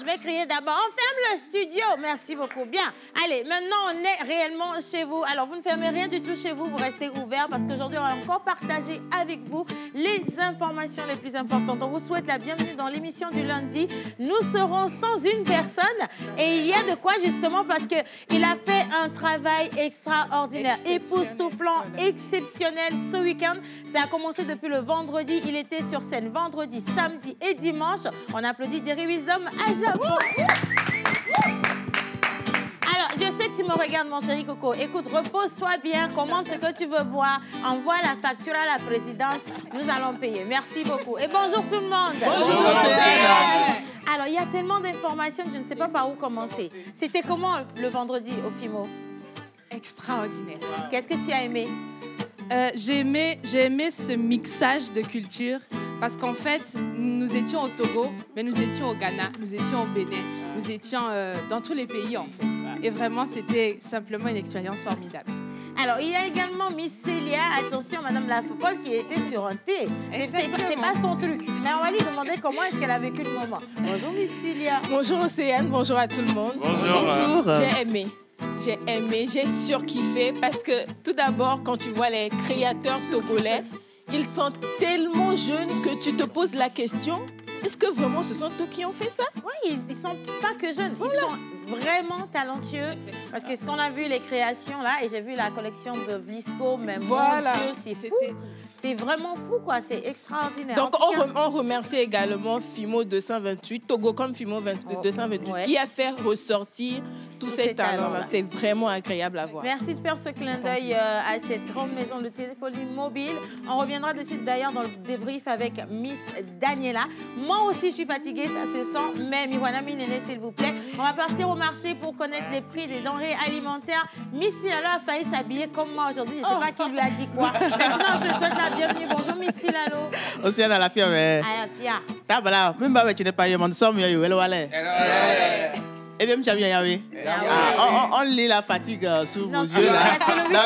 je vais crier d'abord. On ferme le studio. Merci beaucoup. Bien. Allez, maintenant, on est réellement chez vous. Alors, vous ne fermez rien du tout chez vous. Vous restez ouvert parce qu'aujourd'hui, on va encore partager avec vous les informations les plus importantes. On vous souhaite la bienvenue dans l'émission du lundi. Nous serons sans une personne. Et il y a de quoi, justement, parce qu'il a fait un travail extraordinaire, époustouflant, exceptionnel ce week-end. Ça a commencé depuis le vendredi. Il était sur scène vendredi, samedi et dimanche. On applaudit Jerry Wisdom à Japon. Alors, je sais que tu me regardes, mon chéri Coco. Écoute, repose-toi bien, commande ce que tu veux boire, envoie la facture à la présidence, nous allons payer. Merci beaucoup. Et bonjour tout le monde. Bonjour. Alors, il y a tellement d'informations que je ne sais pas par où commencer. C'était comment le vendredi au FIMO? Extraordinaire. Qu'est-ce que tu as aimé? J'ai aimé ce mixage de cultures parce qu'en fait, nous étions au Togo, mais nous étions au Ghana, nous étions au Bénin, nous étions dans tous les pays en fait. Et vraiment, c'était simplement une expérience formidable. Alors, il y a également Miss Célia, attention, Madame la Fofolle, qui était sur un thé. C'est pas son truc. Mais on va lui demander comment est-ce qu'elle a vécu le moment. Bonjour Miss Célia. Bonjour Océane, bonjour à tout le monde. Bonjour. J'ai aimé. J'ai aimé, j'ai surkiffé parce que tout d'abord, quand tu vois les créateurs togolais, ils sont tellement jeunes que tu te poses la question, est-ce que vraiment ce sont eux qui ont fait ça? Oui, ils sont pas que jeunes, voilà. Ils sont vraiment talentueux. Parce que ce qu'on a vu, les créations là, et j'ai vu la collection de Vlisco, même voilà. C'est fou. C'est vraiment fou, quoi. C'est extraordinaire. Donc, on remercie également FIMO 228, Togocom FIMO 228, qui a fait ressortir tous ces talents-là. C'est vraiment agréable à voir. Merci de faire ce clin d'œil à cette grande maison de téléphonie mobile. On reviendra dessus d'ailleurs dans le débrief avec Miss Daniela. Moi aussi, je suis fatiguée, ça se sent. Mais Miwana Minene, s'il vous plaît. On va partir au marché pour connaître les prix des denrées alimentaires. Miss Tilalo a failli s'habiller comme moi aujourd'hui. Je ne sais pas qui lui a dit quoi. Maintenant, je te souhaite la bienvenue. Bonjour, Miss Tilalo. Océane à la fia, mais. À la fia. Tabala, même pas tu n'es pas yéman, somme yo, hello, allez. Eh bien, tu bien, oui. On lit la fatigue sous vos yeux là. Moi,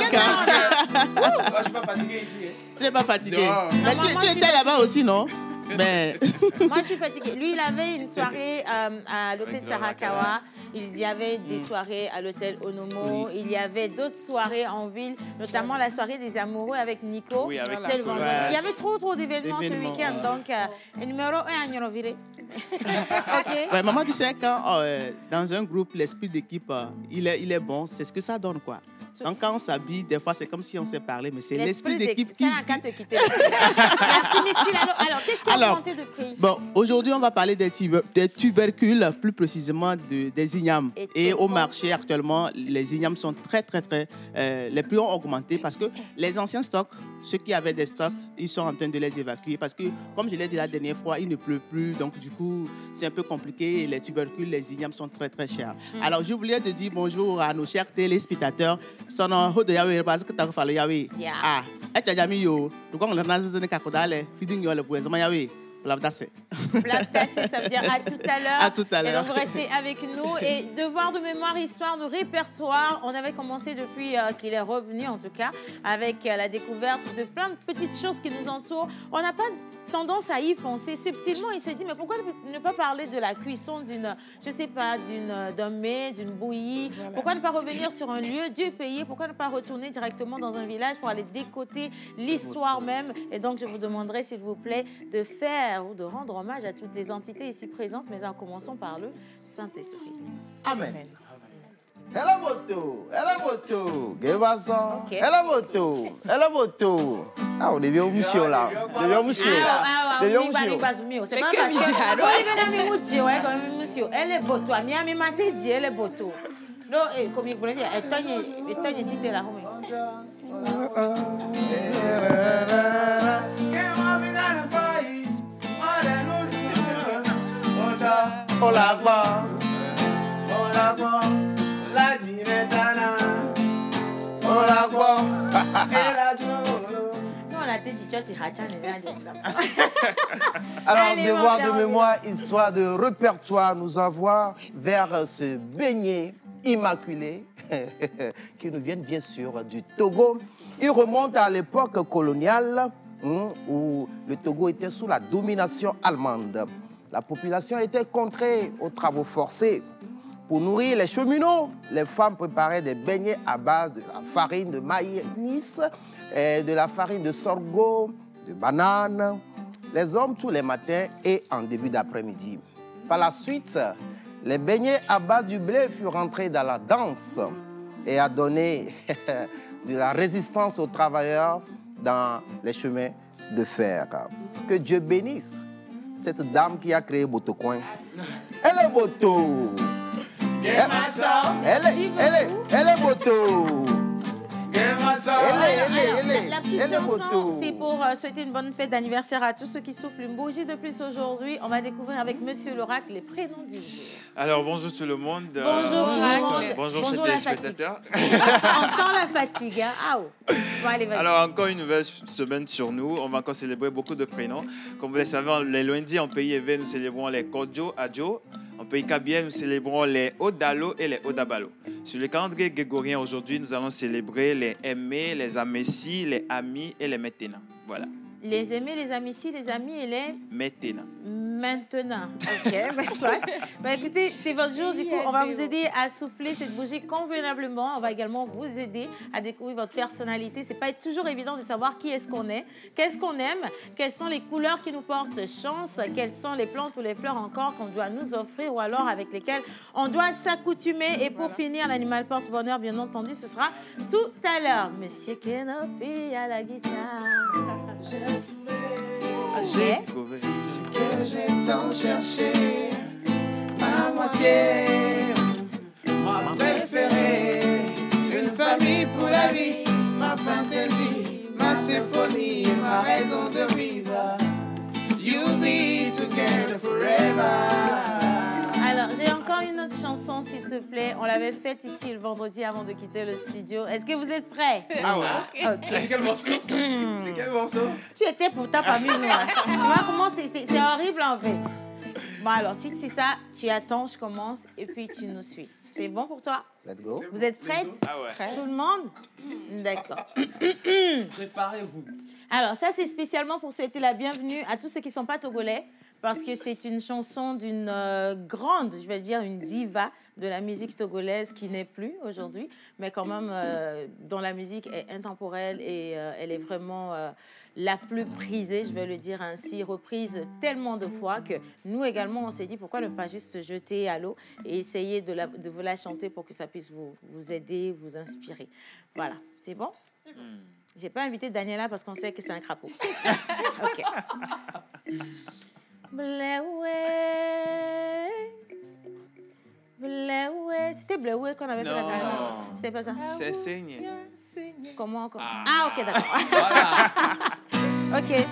je suis pas fatigué ici. Tu n'es pas fatigué. Mais tu étais là-bas aussi, non? Mais... Moi, je suis fatiguée. Lui, il avait une soirée à l'hôtel Sarakawa. Il y avait des soirées à l'hôtel Onomo. Il y avait d'autres soirées en ville, notamment la soirée des amoureux avec Nico. Oui, avec Nico. Il y avait trop d'événements ce week-end. Donc, numéro 1 à Nyonovire. OK. Ouais, maman, tu sais, quand dans un groupe, l'esprit d'équipe, il est bon, c'est ce que ça donne, quoi. Donc, quand on s'habille, des fois, c'est comme si on s'est parlé, mais c'est l'esprit d'équipe qui... C'est un cas de quitter. Merci, Missile. Alors, qu'est-ce qui a augmenté de prix? Bon, aujourd'hui, on va parler des tubercules, plus précisément des ignames. Et au marché, actuellement, les ignames sont très... les prix ont augmenté parce que les anciens stocks, ceux qui avaient des stocks, ils sont en train de les évacuer parce que, comme je l'ai dit la dernière fois, il ne pleut plus. Donc, du coup, c'est un peu compliqué. Les tubercules, les ignames sont très chers. Alors, j'ai oublié de dire bonjour à nos chers téléspectateurs. Son nom de Yahweh, parce que tu as fait Yahweh. Ah, et tu as jamais eu. Donc, on a dit que tu as fait feeding le point. Yahweh. Blabtassé, ça veut dire à tout à l'heure. À tout à l'heure. Et donc, vous restez avec nous. Et devoir de mémoire, histoire de répertoire, on avait commencé depuis qu'il est revenu, en tout cas, avec la découverte de plein de petites choses qui nous entourent. On n'a pas tendance à y penser. Subtilement, il s'est dit, mais pourquoi ne pas parler de la cuisson d'une, je sais pas, d'un mets, d'une bouillie? Voilà. Pourquoi ne pas revenir sur un lieu du pays? Pourquoi ne pas retourner directement dans un village pour aller décoter l'histoire même? Et donc, je vous demanderai, s'il vous plaît, de faire ou de rendre hommage à toutes les entités ici présentes, mais en commençant par le Saint-Esprit. Amen. Elle a moto, Gévasan. Elle a moto. Ah, on est bien au monsieur là. On est bien au monsieur. C'est pas parce que elle est boto. Miami maté dit elle est boto. Non, comme il voulait dire, elle togne tité là. Hola, la diretana. Hola, Alors, devoir de mémoire, histoire de répertoire, nous envoie vers ce beignet immaculé qui nous vient bien sûr du Togo. Il remonte à l'époque coloniale où le Togo était sous la domination allemande. La population était contrainte aux travaux forcés. Pour nourrir les cheminots, les femmes préparaient des beignets à base de la farine de maïs, de la farine de sorgho, de bananes. Les hommes tous les matins et en début d'après-midi. Par la suite, les beignets à base du blé furent rentrés dans la danse et a donné de la résistance aux travailleurs dans les chemins de fer. Que Dieu bénisse cette dame qui a créé Botocoin. Elle est Boto. Elle est Boto. La petite chanson, c'est pour souhaiter une bonne fête d'anniversaire à tous ceux qui soufflent une bougie de plus aujourd'hui. On va découvrir avec Monsieur l'Oracle les prénoms du jour. Alors, bonjour tout le monde. Bonjour tout le monde. Bonjour chers téléspectateurs. On sent la fatigue. Hein? Ah, oh. Bon, allez, vas-y. Alors, encore une nouvelle semaine sur nous. On va encore célébrer beaucoup de prénoms. Comme vous le savez, les lundis en pays éveillé, nous célébrons les Kodjo, Adjo. En pays Kabien, nous célébrons les Odalo et les Odabalo. Sur le calendrier grégorien, aujourd'hui, nous allons célébrer les Aimés, les Amessi, les Amis et les Météna. Voilà. Les Aimés, les Amissi, les Amis et les... Météna. Maintenant. OK, ben soit. Ben, écoutez, c'est votre jour. Du coup, on va vous aider à souffler cette bougie convenablement. On va également vous aider à découvrir votre personnalité. C'est pas toujours évident de savoir qui est-ce qu'on est, qu'est-ce qu'on aime, quelles sont les couleurs qui nous portent chance, quelles sont les plantes ou les fleurs encore qu'on doit nous offrir ou alors avec lesquelles on doit s'accoutumer. Et pour finir, l'animal porte-bonheur, bien entendu, ce sera tout à l'heure. Monsieur Kenopi à la guitare. J'ai trouvé ce que j'ai tant cherché, ma moitié, ma préférée, une famille pour la vie, ma fantaisie, ma symphonie, ma raison de vivre. You'll be together forever. Alors, j'ai encore une autre chanson, s'il te plaît. On l'avait faite ici le vendredi avant de quitter le studio. Est-ce que vous êtes prêts? Ah ouais? OK. C'est quel morceau? C'est quel morceau? Tu étais pourtant parmi nous. Hein. Tu vois comment c'est horrible en fait. Bon alors, si c'est ça, tu attends, je commence et puis tu nous suis. C'est bon pour toi? Let's go. Vous êtes prêtes? Ah ouais. Tout le monde? D'accord. Préparez-vous. Alors, ça, c'est spécialement pour souhaiter la bienvenue à tous ceux qui ne sont pas togolais. parce que c'est une chanson d'une grande, je vais dire une diva de la musique togolaise qui n'est plus aujourd'hui, mais quand même dont la musique est intemporelle et elle est vraiment la plus prisée, je vais le dire ainsi, reprise tellement de fois que nous également, on s'est dit pourquoi ne pas juste se jeter à l'eau et essayer de vous la chanter pour que ça puisse vous aider, vous inspirer. Voilà, c'est bon? J'ai pas invité Daniela parce qu'on sait que c'est un crapaud. OK. Bleué. C'était Bleué qu'on avait fait la dernière fois. C'était pas ça? C'est saigné. Comment encore? Ah, OK, d'accord. Voilà. OK.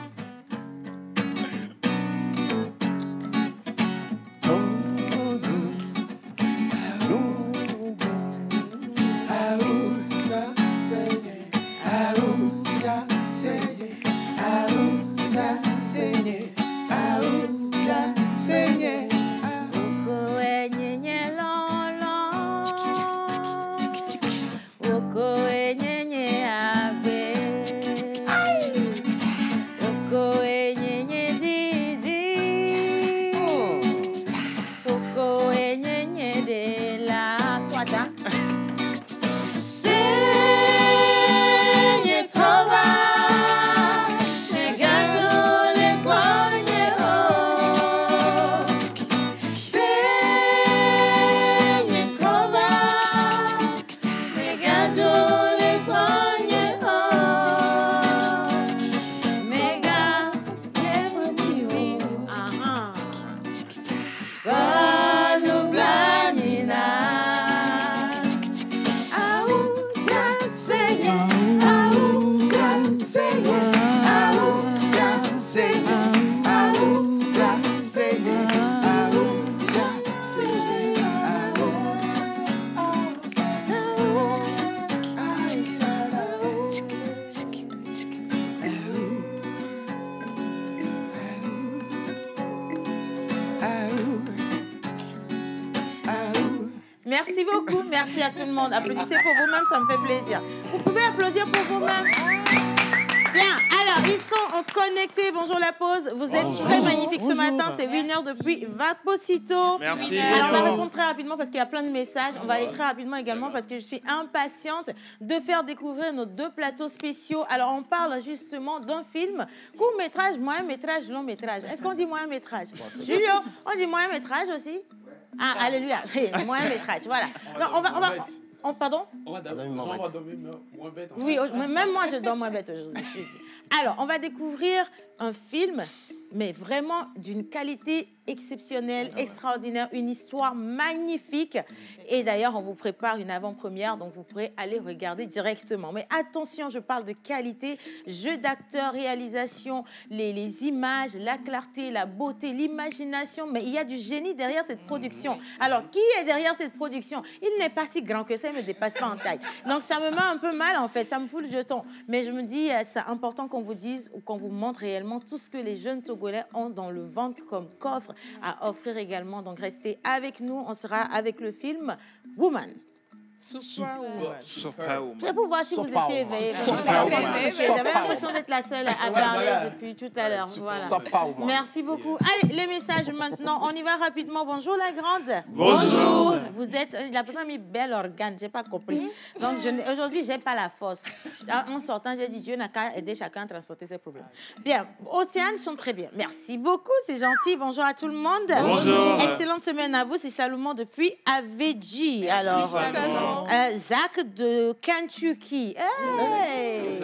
Merci beaucoup, merci à tout le monde. Applaudissez pour vous-même, ça me fait plaisir. Vous pouvez applaudir pour vous-même. Bien, alors, ils sont connectés. Bonjour la pause. Vous êtes très magnifiques ce matin. C'est Winner depuis Vaposito. Merci. Alors, on va répondre très rapidement parce qu'il y a plein de messages. On va aller très rapidement également parce que je suis impatiente de faire découvrir nos deux plateaux spéciaux. Alors, on parle justement d'un film, court-métrage, moyen-métrage, long-métrage. Est-ce qu'on dit moyen-métrage? Julio, on dit moyen-métrage aussi? Ah, alléluia. Moyen-métrage, voilà. Donc, pardon? On va dormir moins bête. Oui, même moi, je dors moins bête aujourd'hui. Alors, on va découvrir un film, mais vraiment d'une qualité exceptionnelle, extraordinaire, une histoire magnifique. Et d'ailleurs, on vous prépare une avant-première, donc vous pourrez aller regarder directement. Mais attention, je parle de qualité, jeu d'acteur, réalisation, les images, la clarté, la beauté, l'imagination. Mais il y a du génie derrière cette production. Alors, qui est derrière cette production? Il n'est pas si grand que ça, il ne me dépasse pas en taille. Donc, ça me met un peu mal, en fait, ça me fout le jeton. Mais je me dis, c'est important qu'on vous dise ou qu'on vous montre réellement tout ce que les jeunes Togolais ont dans le ventre comme coffre à offrir également. Donc, restez avec nous. On sera avec le film Woman. Superwoman. C'est pour voir si vous étiez éveillés. J'avais l'impression d'être la seule à parler depuis tout à l'heure. Voilà. Merci beaucoup. Allez, les messages maintenant. On y va rapidement. Bonjour la grande. Bonjour. Vous êtes... La personne a mis bel organe. Je n'ai pas compris. Donc, aujourd'hui, je n'ai pas la force. En sortant, j'ai dit Dieu n'a qu'à aider chacun à transporter ses problèmes. Bien. Océane sont très bien. Merci beaucoup. C'est gentil. Bonjour à tout le monde. Bonjour. Excellente semaine à vous. C'est Salomon depuis Aveji. Alors, Zach de Kentucky. Hey.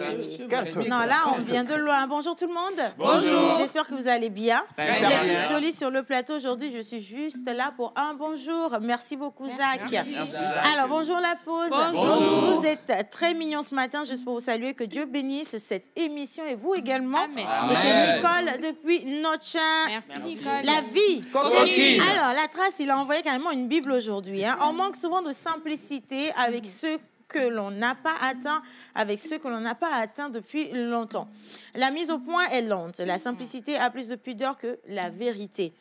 Non, là, on vient de loin. Bonjour tout le monde. Bonjour. J'espère que vous allez bien. Vous êtes tous jolis sur le plateau aujourd'hui. Je suis juste là pour un bonjour. Merci beaucoup, Zach. Merci. Alors, bonjour la pause. Bonjour. Vous êtes très mignons ce matin. Juste pour vous saluer, que Dieu bénisse cette émission et vous également. Amen. Et c'est Nicole depuis Nochin. Merci, Nicole. La vie. Coquille. Alors, la trace, il a envoyé carrément une Bible aujourd'hui. Hein. On manque souvent de simplicité avec ceux que l'on n'a pas atteint, avec ceux que l'on n'a pas atteint depuis longtemps. La mise au point est lente. La simplicité a plus de pudeur que la vérité.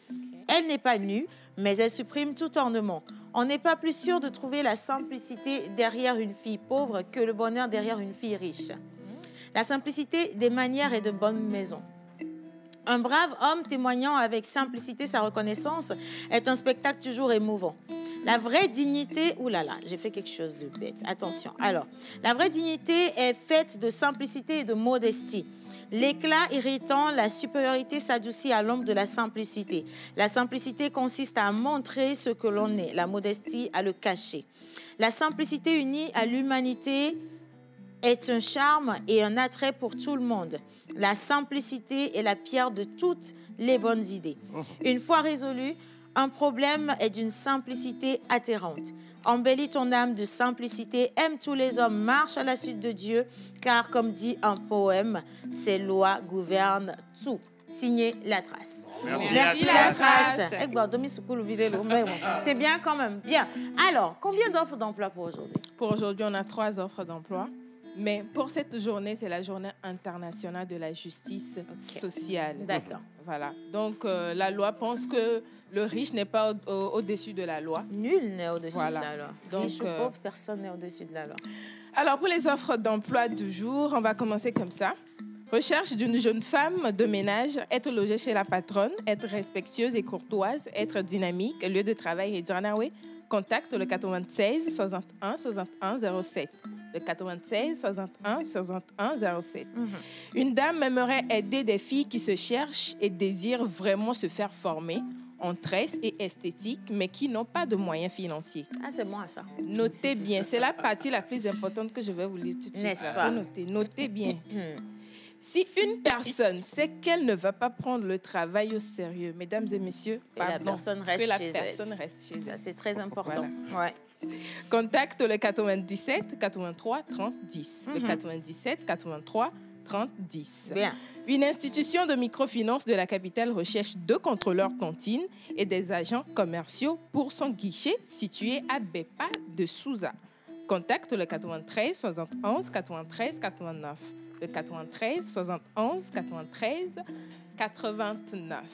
Elle n'est pas nue, mais elle supprime tout ornement. On n'est pas plus sûr de trouver la simplicité derrière une fille pauvre que le bonheur derrière une fille riche. La simplicité des manières est de bonne maison. Un brave homme témoignant avec simplicité sa reconnaissance est un spectacle toujours émouvant. La vraie dignité, oulala, j'ai fait quelque chose de bête, attention. Alors, la vraie dignité est faite de simplicité et de modestie. L'éclat irritant, la supériorité s'adoucit à l'ombre de la simplicité. La simplicité consiste à montrer ce que l'on est, la modestie à le cacher. La simplicité unie à l'humanité est un charme et un attrait pour tout le monde. La simplicité est la pierre de toutes les bonnes idées. Une fois résolu, un problème est d'une simplicité atterrante. Embellis ton âme de simplicité, aime tous les hommes, marche à la suite de Dieu, car comme dit un poème, ses lois gouvernent tout. Signé La Trace. Merci La Trace. C'est bien quand même. Bien. Alors, combien d'offres d'emploi pour aujourd'hui? Pour aujourd'hui, on a 3 offres d'emploi. Mais pour cette journée, c'est la journée internationale de la justice sociale. D'accord. Voilà. Donc, la loi pense que le riche n'est pas au-dessus de la loi. Nul n'est au-dessus de la loi. Donc, riche ou pauvre, personne n'est au-dessus de la loi. Alors, pour les offres d'emploi du jour, on va commencer comme ça. Recherche d'une jeune femme de ménage, être logée chez la patronne, être respectueuse et courtoise, être dynamique, lieu de travail et Djanawe. Contacte le 96 61 61 07. Le 96 61 61 07. Une dame aimerait aider des filles qui se cherchent et désirent vraiment se faire former en tresse et esthétique, mais qui n'ont pas de moyens financiers. Ah, c'est moi, ça. Notez bien, c'est la partie la plus importante que je vais vous lire tout de suite. N'est-ce pas? Notez bien. Si une personne sait qu'elle ne va pas prendre le travail au sérieux, mesdames et messieurs, la personne reste chez elle. C'est très important. Voilà. Ouais. Contacte le 97 83 30 10. Le 97 83 30 10. Bien. Une institution de microfinance de la capitale recherche 2 contrôleurs cantines et des agents commerciaux pour son guichet situé à Bepa de Souza. Contacte le 93 71 93 89. Le 93 71 93 89.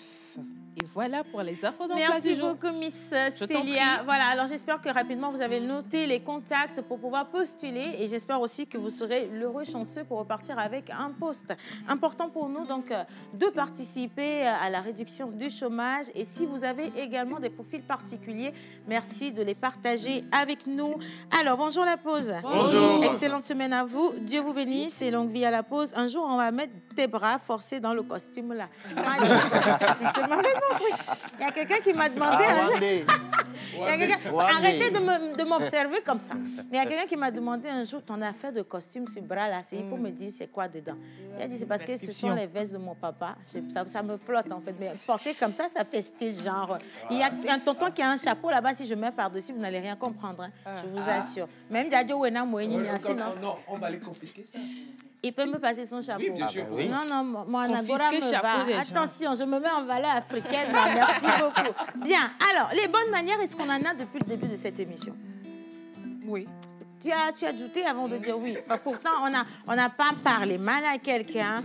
Et voilà pour les offres d'emploi Merci du jour. beaucoup, Miss Célia. Voilà, alors j'espère que rapidement, vous avez noté les contacts pour pouvoir postuler et j'espère aussi que vous serez l'heureux chanceux pour repartir avec un poste. Important pour nous, donc, de participer à la réduction du chômage. Et si vous avez également des profils particuliers, merci de les partager avec nous. Alors, bonjour la pause. Bonjour. Excellente semaine à vous. Dieu vous bénisse et longue vie à la pause. Un jour, on va mettre tes bras forcés dans le costume là. Mais c'est mauvais. Il y a quelqu'un qui m'a demandé... Arrêtez de m'observer comme ça. Il y a quelqu'un qui m'a demandé un jour, ton affaire de costume sur bras là, il faut me dire c'est quoi dedans. Il a dit c'est parce que ce sont les vestes de mon papa. Ça me flotte en fait. Mais porter comme ça fait style genre... Il y a un tonton qui a un chapeau là-bas, si je mets par-dessus, vous n'allez rien comprendre. Hein. Je vous assure. Même Dadio Wena Moeni, non, on va aller confisquer ça. Il peut me passer son chapeau. Oui, bien sûr. Oui. Non, moi, Anagora me va. Attention, je me mets en valet africaine. Là. Merci beaucoup. Bien, alors, les bonnes manières, est-ce qu'on en a depuis le début de cette émission? Oui. Tu as douté avant de dire oui. Pourtant, on n'a pas parlé mal à quelqu'un.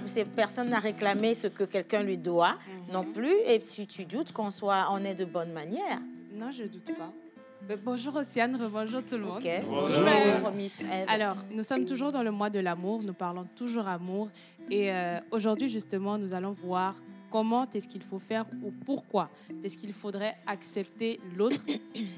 Cette personne n'a réclamé ce que quelqu'un lui doit non plus. Et tu doutes on est de bonne manière? Non, je ne doute pas. Bonjour Océane, bonjour tout le monde. Okay. Bonjour. Alors, nous sommes toujours dans le mois de l'amour, nous parlons toujours amour. Et aujourd'hui, justement, nous allons voir comment est-ce qu'il faut faire ou pourquoi est-ce qu'il faudrait accepter l'autre,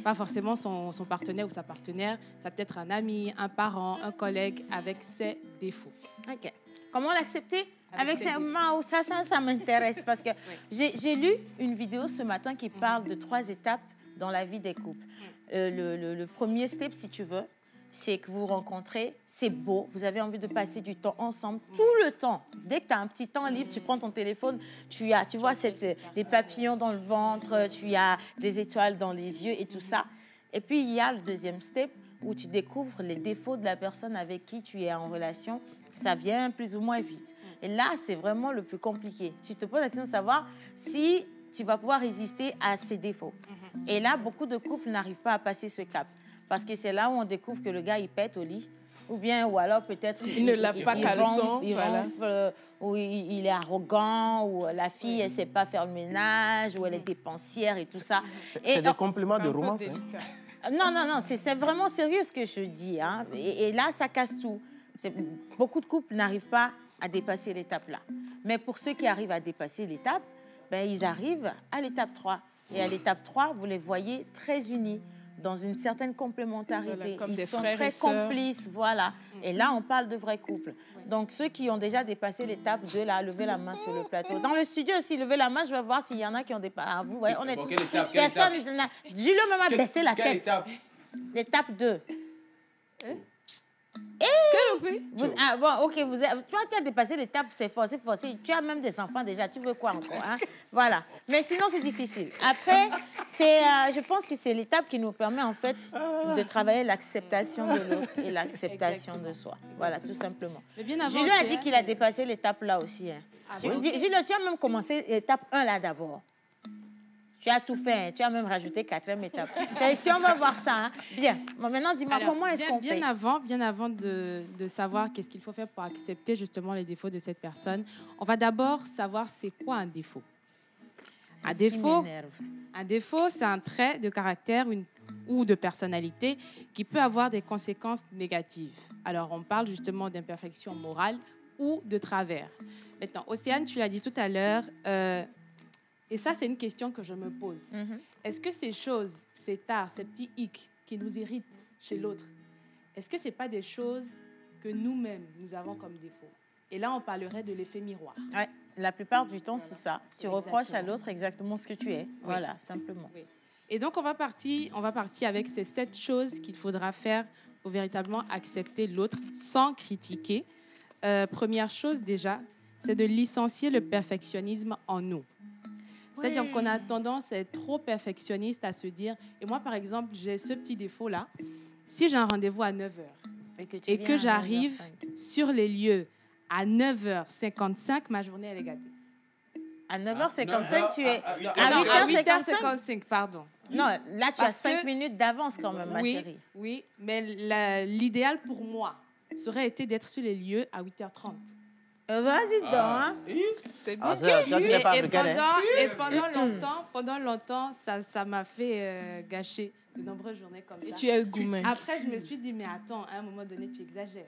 pas forcément son partenaire ou sa partenaire, ça peut être un ami, un parent, un collègue avec ses défauts. OK. Comment l'accepter? Avec ça m'intéresse parce que j'ai lu une vidéo ce matin qui parle de 3 étapes dans la vie des couples. Le premier step, si tu veux, c'est que vous rencontrez, c'est beau, vous avez envie de passer du temps ensemble, tout le temps. Dès que tu as un petit temps libre, tu prends ton téléphone, tu vois les papillons dans le ventre, tu as des étoiles dans les yeux et tout ça. Et puis, il y a le deuxième step où tu découvres les défauts de la personne avec qui tu es en relation. Ça vient plus ou moins vite. Et là, c'est vraiment le plus compliqué. Tu te poses la question de savoir si tu vas pouvoir résister à ces défauts. Et là, beaucoup de couples n'arrivent pas à passer ce cap. Parce que c'est là où on découvre que le gars, il pète au lit. Ou alors peut-être... Il ne lave pas caleçon. Il ronfle, ou il est arrogant, ou la fille, elle ne sait pas faire le ménage, ou elle est dépensière et tout ça. C'est des compliments de romance. Non, c'est vraiment sérieux ce que je dis. Hein. Et là, ça casse tout. Beaucoup de couples n'arrivent pas à dépasser l'étape-là. Mais pour ceux qui arrivent à dépasser l'étape, ben, ils arrivent à l'étape 3. Et à l'étape 3, vous les voyez très unis, dans une certaine complémentarité. Voilà, comme ils des sont frères très et sœurs. complices, voilà. Et là, on parle de vrais couples. Donc, ceux qui ont déjà dépassé l'étape 2, là, levez la main sur le plateau. Dans le studio aussi, levez la main, je vais voir s'il y en a qui ont dépassé. Ah, vous voyez, on est Bon, tous... quelle étape, Personne... Julio même a baissé la Quelle tête. étape? L'étape 2. Ah, bon, ok, toi, tu as dépassé l'étape, c'est forcé. Tu as même des enfants déjà, tu veux quoi encore, hein? Voilà. Mais sinon, c'est difficile. Après, je pense que c'est l'étape qui nous permet, en fait, de travailler l'acceptation de l'autre et l'acceptation de soi. Voilà, tout simplement. Julio a dit qu'il a dépassé l'étape là aussi. Hein. Julio, tu as même commencé l'étape 1 là d'abord. Tu as tout fait, hein. Tu as même rajouté 4e étape. Si on va voir ça, hein. Bien. Bon, maintenant, dis-moi, comment est-ce qu'on fait? Bien avant de savoir qu'est-ce qu'il faut faire pour accepter justement les défauts de cette personne, on va d'abord savoir c'est quoi un défaut. Un défaut, c'est un trait de caractère ou de personnalité qui peut avoir des conséquences négatives. Alors, on parle justement d'imperfection morale ou de travers. Maintenant, Océane, tu l'as dit tout à l'heure, et ça, c'est une question que je me pose. Est-ce que ces choses, ces tares, ces petits hics qui nous irritent chez l'autre, est-ce que ce n'est pas des choses que nous-mêmes, nous avons comme défaut? Et là, on parlerait de l'effet miroir. Ouais, la plupart du temps, c'est ça. Tu reproches à l'autre exactement ce que tu es. Voilà, simplement. Oui. Et donc, on va partir avec ces 7 choses qu'il faudra faire pour véritablement accepter l'autre sans critiquer. Première chose, déjà, c'est de licencier le perfectionnisme en nous. C'est-à-dire qu'on a tendance à être trop perfectionniste, à se dire... Et moi, par exemple, j'ai ce petit défaut-là. Si j'ai un rendez-vous à 9h et que j'arrive sur les lieux à 9h55, ma journée, elle est gâtée. À 9h55, tu es... À 8h55, pardon. Non, là, tu as 5 minutes d'avance quand même, ma chérie. Oui, mais l'idéal pour moi serait été d'être sur les lieux à 8h30. Vas-y donc, hein. C'est bien. Et pendant longtemps, ça m'a fait gâcher de nombreuses journées comme ça. Et tu as eu goût. Après, je me suis dit, mais attends, à un moment donné, tu exagères.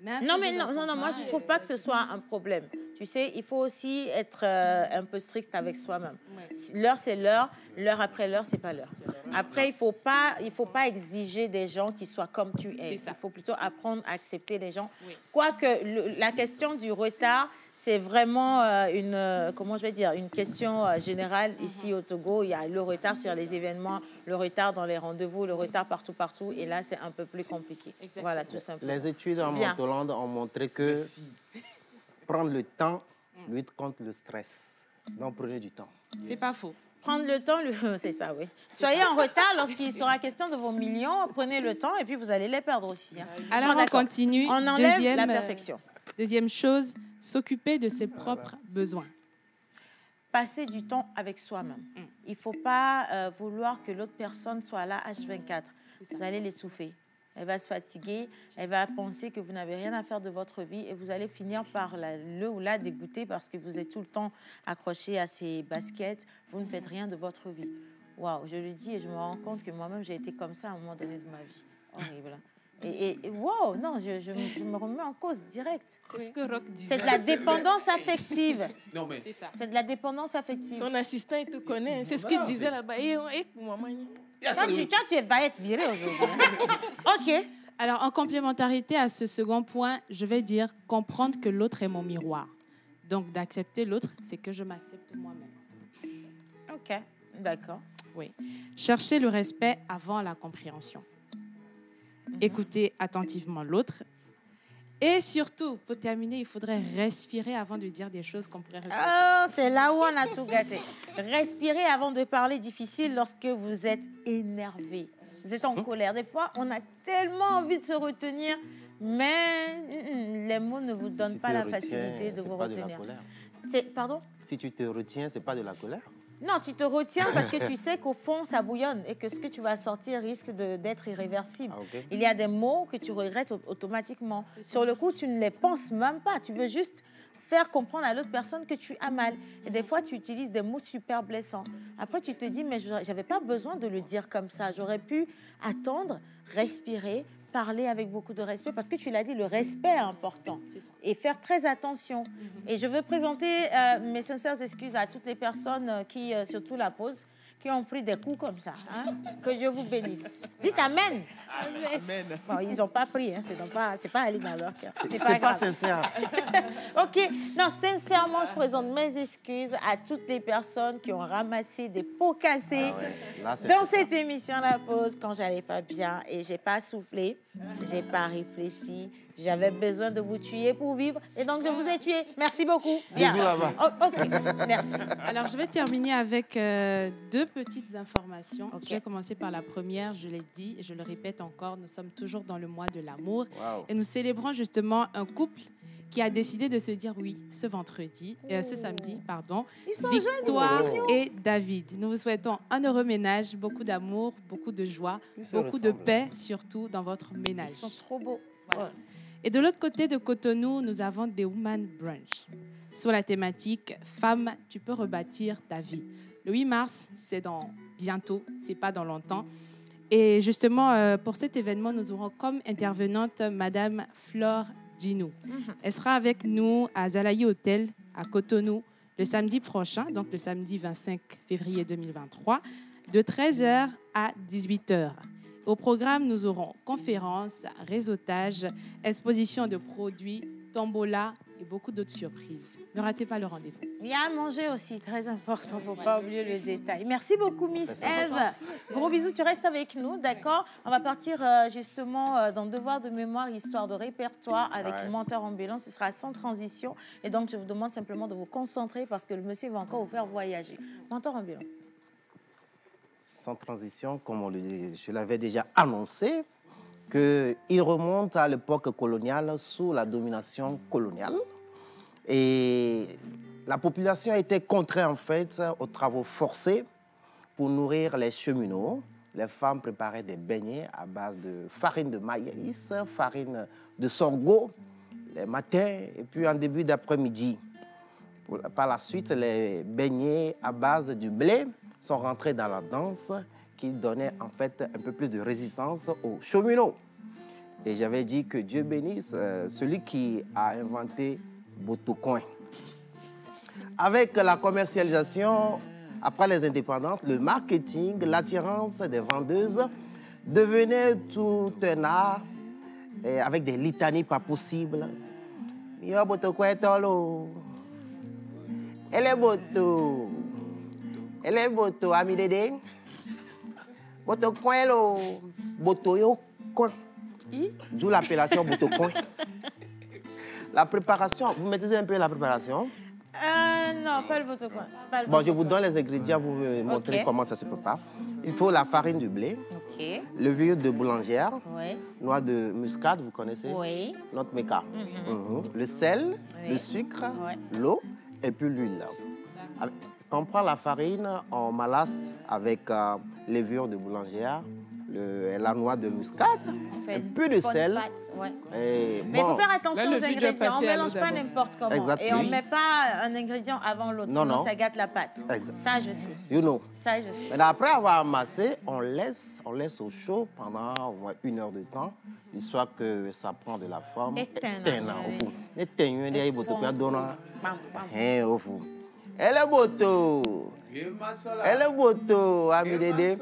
Non, moi, je ne trouve pas que ce soit un problème. Tu sais, il faut aussi être un peu strict avec soi-même. Ouais. L'heure, c'est l'heure. L'heure après l'heure, c'est pas l'heure. Après, il faut pas exiger des gens qui soient comme tu es. Il faut plutôt apprendre à accepter les gens. Oui. Quoique, la question du retard, c'est vraiment une question générale ici au Togo. Il y a le retard sur les événements, le retard dans les rendez-vous, le retard partout. Et là, c'est un peu plus compliqué. Exactement. Voilà, tout simplement. Les études en Montolande ont montré que prendre le temps lutte contre le stress. Donc, prenez du temps. C'est pas faux. Prendre le temps, c'est ça, oui. Soyez en retard lorsqu'il sera question de vos millions. Prenez le temps et puis vous allez les perdre aussi. Hein. Alors, on continue. On enlève la perfection. Deuxième chose, s'occuper de ses propres besoins. Passer du temps avec soi-même. Il ne faut pas vouloir que l'autre personne soit là H24. Vous allez l'étouffer. Elle va se fatiguer, elle va penser que vous n'avez rien à faire de votre vie et vous allez finir par le ou la dégoûter parce que vous êtes tout le temps accroché à ces baskets. Vous ne faites rien de votre vie. Waouh, je le dis et je me rends compte que moi-même, j'ai été comme ça à un moment donné de ma vie. Horrible. Et wow, non, je me remets en cause direct. C'est de la dépendance affective. Non, mais c'est de la dépendance affective. Ton assistant, il te connaît. C'est ce qu'il disait là-bas. Tu vas être viré aujourd'hui. OK. Alors, en complémentarité à ce second point, je vais dire comprendre que l'autre est mon miroir. Donc, d'accepter l'autre, c'est que je m'accepte moi-même. OK, d'accord. Oui. Chercher le respect avant la compréhension. Écouter attentivement l'autre. Et surtout, pour terminer, il faudrait respirer avant de dire des choses qu'on pourrait répéter. Oh, c'est là où on a tout gâté. Respirer avant de parler difficile lorsque vous êtes énervé. Vous êtes en colère. Des fois, on a tellement envie de se retenir, mais les mots ne vous donnent pas la facilité de vous retenir. Pardon? Si tu te retiens, ce n'est pas de la colère? Non, tu te retiens parce que tu sais qu'au fond, ça bouillonne et que ce que tu vas sortir risque d'être irréversible. Ah, okay. Il y a des mots que tu regrettes automatiquement. Sur le coup, tu ne les penses même pas. Tu veux juste faire comprendre à l'autre personne que tu as mal. Et des fois, tu utilises des mots super blessants. Après, tu te dis, mais je n'avais pas besoin de le dire comme ça. J'aurais pu attendre, respirer, parler avec beaucoup de respect parce que tu l'as dit, le respect est important. Et faire très attention. Et je veux présenter mes sincères excuses à toutes les personnes qui, surtout la pause, qui ont pris des coups comme ça. Hein? Que Dieu vous bénisse. Dites Amen. Amen. Bon, ils n'ont pas pris, hein? C'est pas allé dans leur cœur. C'est pas sincère. OK. Non, sincèrement, je présente mes excuses à toutes les personnes qui ont ramassé des pots cassés dans cette émission La Pause quand j'allais pas bien et j'ai pas soufflé, j'ai pas réfléchi. J'avais besoin de vous tuer pour vivre et donc je vous ai tué. Merci beaucoup. Bien. Bisous là-bas. Oh, OK. Merci. Alors, je vais terminer avec deux petites informations. Je vais commencer par la première. Je l'ai dit et je le répète encore, nous sommes toujours dans le mois de l'amour. Et nous célébrons justement un couple qui a décidé de se dire oui ce samedi, pardon. Victoire et David. Nous vous souhaitons un heureux ménage, beaucoup d'amour, beaucoup de joie, beaucoup de paix, surtout dans votre ménage. Ils sont trop beaux. Voilà. Et de l'autre côté de Cotonou, nous avons des Women Brunch sur la thématique « Femme, tu peux rebâtir ta vie ». Le 8 mars, c'est dans bientôt, c'est pas dans longtemps. Et justement, pour cet événement, nous aurons comme intervenante Madame Flore Djinou. Elle sera avec nous à Zalaï Hotel à Cotonou le samedi prochain, donc le samedi 25 février 2023, de 13h à 18h. Au programme, nous aurons conférences, réseautage, exposition de produits, tombola et beaucoup d'autres surprises. Ne ratez pas le rendez-vous. Il y a à manger aussi, très important, il ne faut pas oublier le détail. Merci beaucoup, Miss Eve. Gros bisous, tu restes avec nous, d'accord? On va partir justement dans Devoir de mémoire, histoire de répertoire avec le menteur ambulant. Ce sera sans transition. Et donc, je vous demande simplement de vous concentrer parce que le monsieur va encore vous faire voyager. Menteur ambulant. Sans transition, comme je l'avais déjà annoncé, qu'il remonte à l'époque coloniale sous la domination coloniale. Et la population a été contrainte en fait aux travaux forcés pour nourrir les cheminots. Les femmes préparaient des beignets à base de farine de maïs, farine de sorgho les matins et puis en début d'après-midi. Par la suite, les beignets à base du blé sont rentrés dans la danse qui donnait en fait un peu plus de résistance aux cheminots. Et j'avais dit que Dieu bénisse celui qui a inventé Botocoin. Avec la commercialisation, après les indépendances, le marketing, l'attirance des vendeuses devenait tout un art et avec des litanies pas possibles. Yo Botocoin tolo. Elle est boto. Elle est boto, ami Dédé. Botocoin lo. Boto yo coin. D'où l'appellation Botocoin. La préparation, vous maîtrisez un peu la préparation? Non, pas le Botocoin. Bon, je vous donne les ingrédients, vous me montrez comment ça se prépare. Il faut la farine du blé, levure de boulangère, noix de muscade, vous connaissez? Oui. Notre méca. Le sel, le sucre, l'eau et puis l'huile. Quand on prend la farine, on malasse avec levure de boulangère, la noix de muscade, un peu de sel. Mais il faut faire attention aux ingrédients. On ne mélange pas n'importe comment. Exactement. Et on ne met pas un ingrédient avant l'autre, sinon ça gâte la pâte. Ça, je sais. You know. Ça, je sais. Mais après avoir amassé, on laisse au chaud pendant au moins 1 heure de temps, histoire que ça prend de la forme. Elle est boto. Elle est boto, ami Dédé.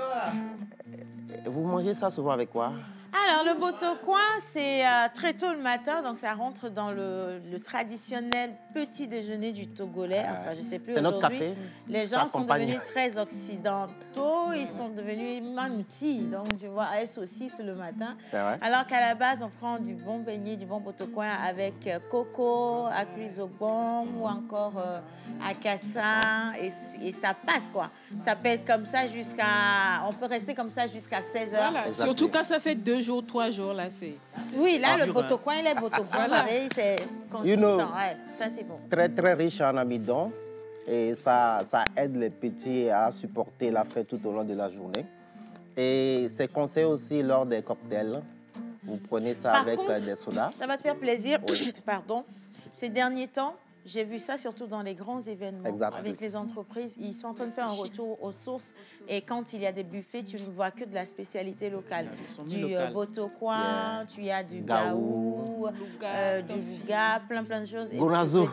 Vous mangez ça souvent avec quoi? Alors, le Botocoin, c'est très tôt le matin, donc ça rentre dans le traditionnel petit déjeuner du Togolais. Enfin, je ne sais plus aujourd'hui. C'est notre café. Les gens sont devenus très occidentaux, ils sont devenus mamtis, donc tu vois, à saucisse le matin. Alors qu'à la base, on prend du bon beignet, du bon Botocoin avec coco, akuizobon ou encore akassa, et ça passe, quoi. Ça peut être comme ça on peut rester comme ça jusqu'à 16 heures. Voilà. Surtout quand ça fait 2 jours, 3 jours, là, c'est... Oui, là, le Botocoin, il est Botocoin, c'est consistant. Ça, c'est bon. Très, très riche en amidon. Et ça aide les petits à supporter la faim tout au long de la journée. Et c'est conseillé aussi lors des cocktails. Vous prenez ça avec des sodas. Ça va te faire plaisir. Pardon. Ces derniers temps, J'ai vu ça surtout dans les grands événements. Avec les entreprises, ils sont en train de faire un retour aux sources. Et quand il y a des buffets, tu ne vois que de la spécialité locale. Du botocoin, tu as du gaou, du louga, plein de choses. Gonazo.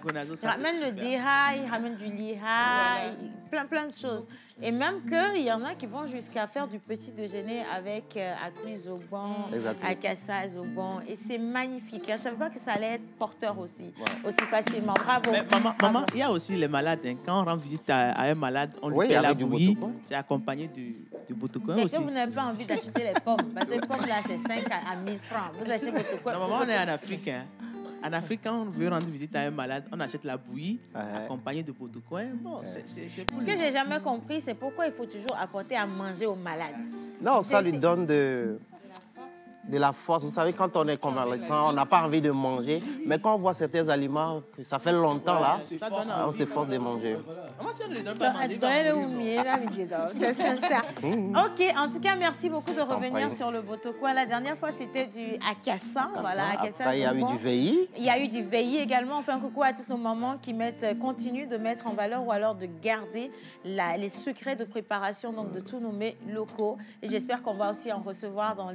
Gonazo, ça ramène le déha, ils ramènent du liha, plein de choses. Et même qu'il y en a qui vont jusqu'à faire du petit déjeuner avec Akui Zoban, Akassa Zoban. Et c'est magnifique. Je ne savais pas que ça allait être porteur aussi facilement. Bravo. Mais maman, il y a aussi les malades. Hein. Quand on rend visite à un malade, on lui fait la bouillie. C'est accompagné du botocoin aussi. C'est que vous n'avez pas envie d'acheter les pommes. Parce que les pommes, là, c'est 5 à 1000 francs. Vous achetez botocoin. Non, maman, on est en Afrique. Hein. En Afrique, quand on veut rendre visite à un malade, on achète la bouillie accompagnée de botocoin. Bon, c'est pour Ce que j'ai jamais compris, c'est pourquoi il faut toujours apporter à manger aux malades. Non, ça lui donne de la force. Vous savez, quand on est convalescent, on n'a pas envie de manger. Mais quand on voit certains aliments, ça fait longtemps là, on s'efforce de manger. C'est sincère. OK, en tout cas, merci beaucoup de revenir sur le botocoin. La dernière fois, c'était du Akassa. Voilà, Après, il y a eu du veillis. Il y a eu du veillis également. On fait un coucou à toutes nos mamans qui continuent de mettre en valeur ou alors de garder les secrets de préparation donc, de tous nos mets locaux. Et j'espère qu'on va aussi en recevoir dans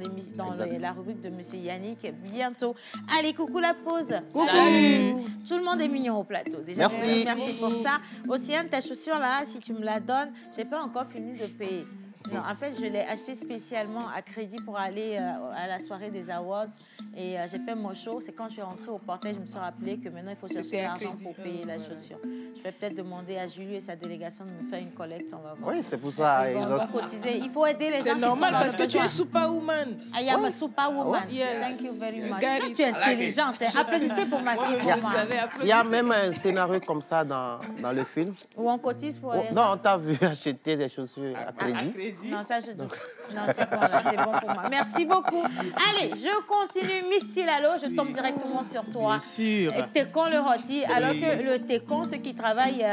la rubrique de M. Yannick bientôt. Allez, coucou la pause. Salut. Tout le monde est mignon au plateau. Déjà, merci pour ça. Océane, ta chaussure là, si tu me la donnes, j'ai pas encore fini de payer. Non, en fait, je l'ai acheté spécialement à crédit pour aller à la soirée des awards. Et j'ai fait mon show. C'est quand je suis rentrée au portail, je me suis rappelé que maintenant, il faut chercher l'argent pour payer la chaussure. Je vais peut-être demander à Julie et sa délégation de me faire une collecte. On va voir. Oui, c'est pour ça. Ils vont cotiser. Il faut aider les gens. C'est normal parce que tu es superwoman. I am a superwoman. Yes. Thank you very much. Tu es intelligente. Applaudissez pour ma fille. Il y a même un scénario comme ça dans le film. Où on cotise pour les gens. Non, on t'a vu acheter des chaussures à crédit. Non, ça, je doute. Non, c'est bon, là, c'est bon pour moi. Merci beaucoup. Allez, je continue. Miss Tilalo, je tombe directement sur toi. Bien sûr. Técon le rôti. Alors que le Técon, ceux qui travaillent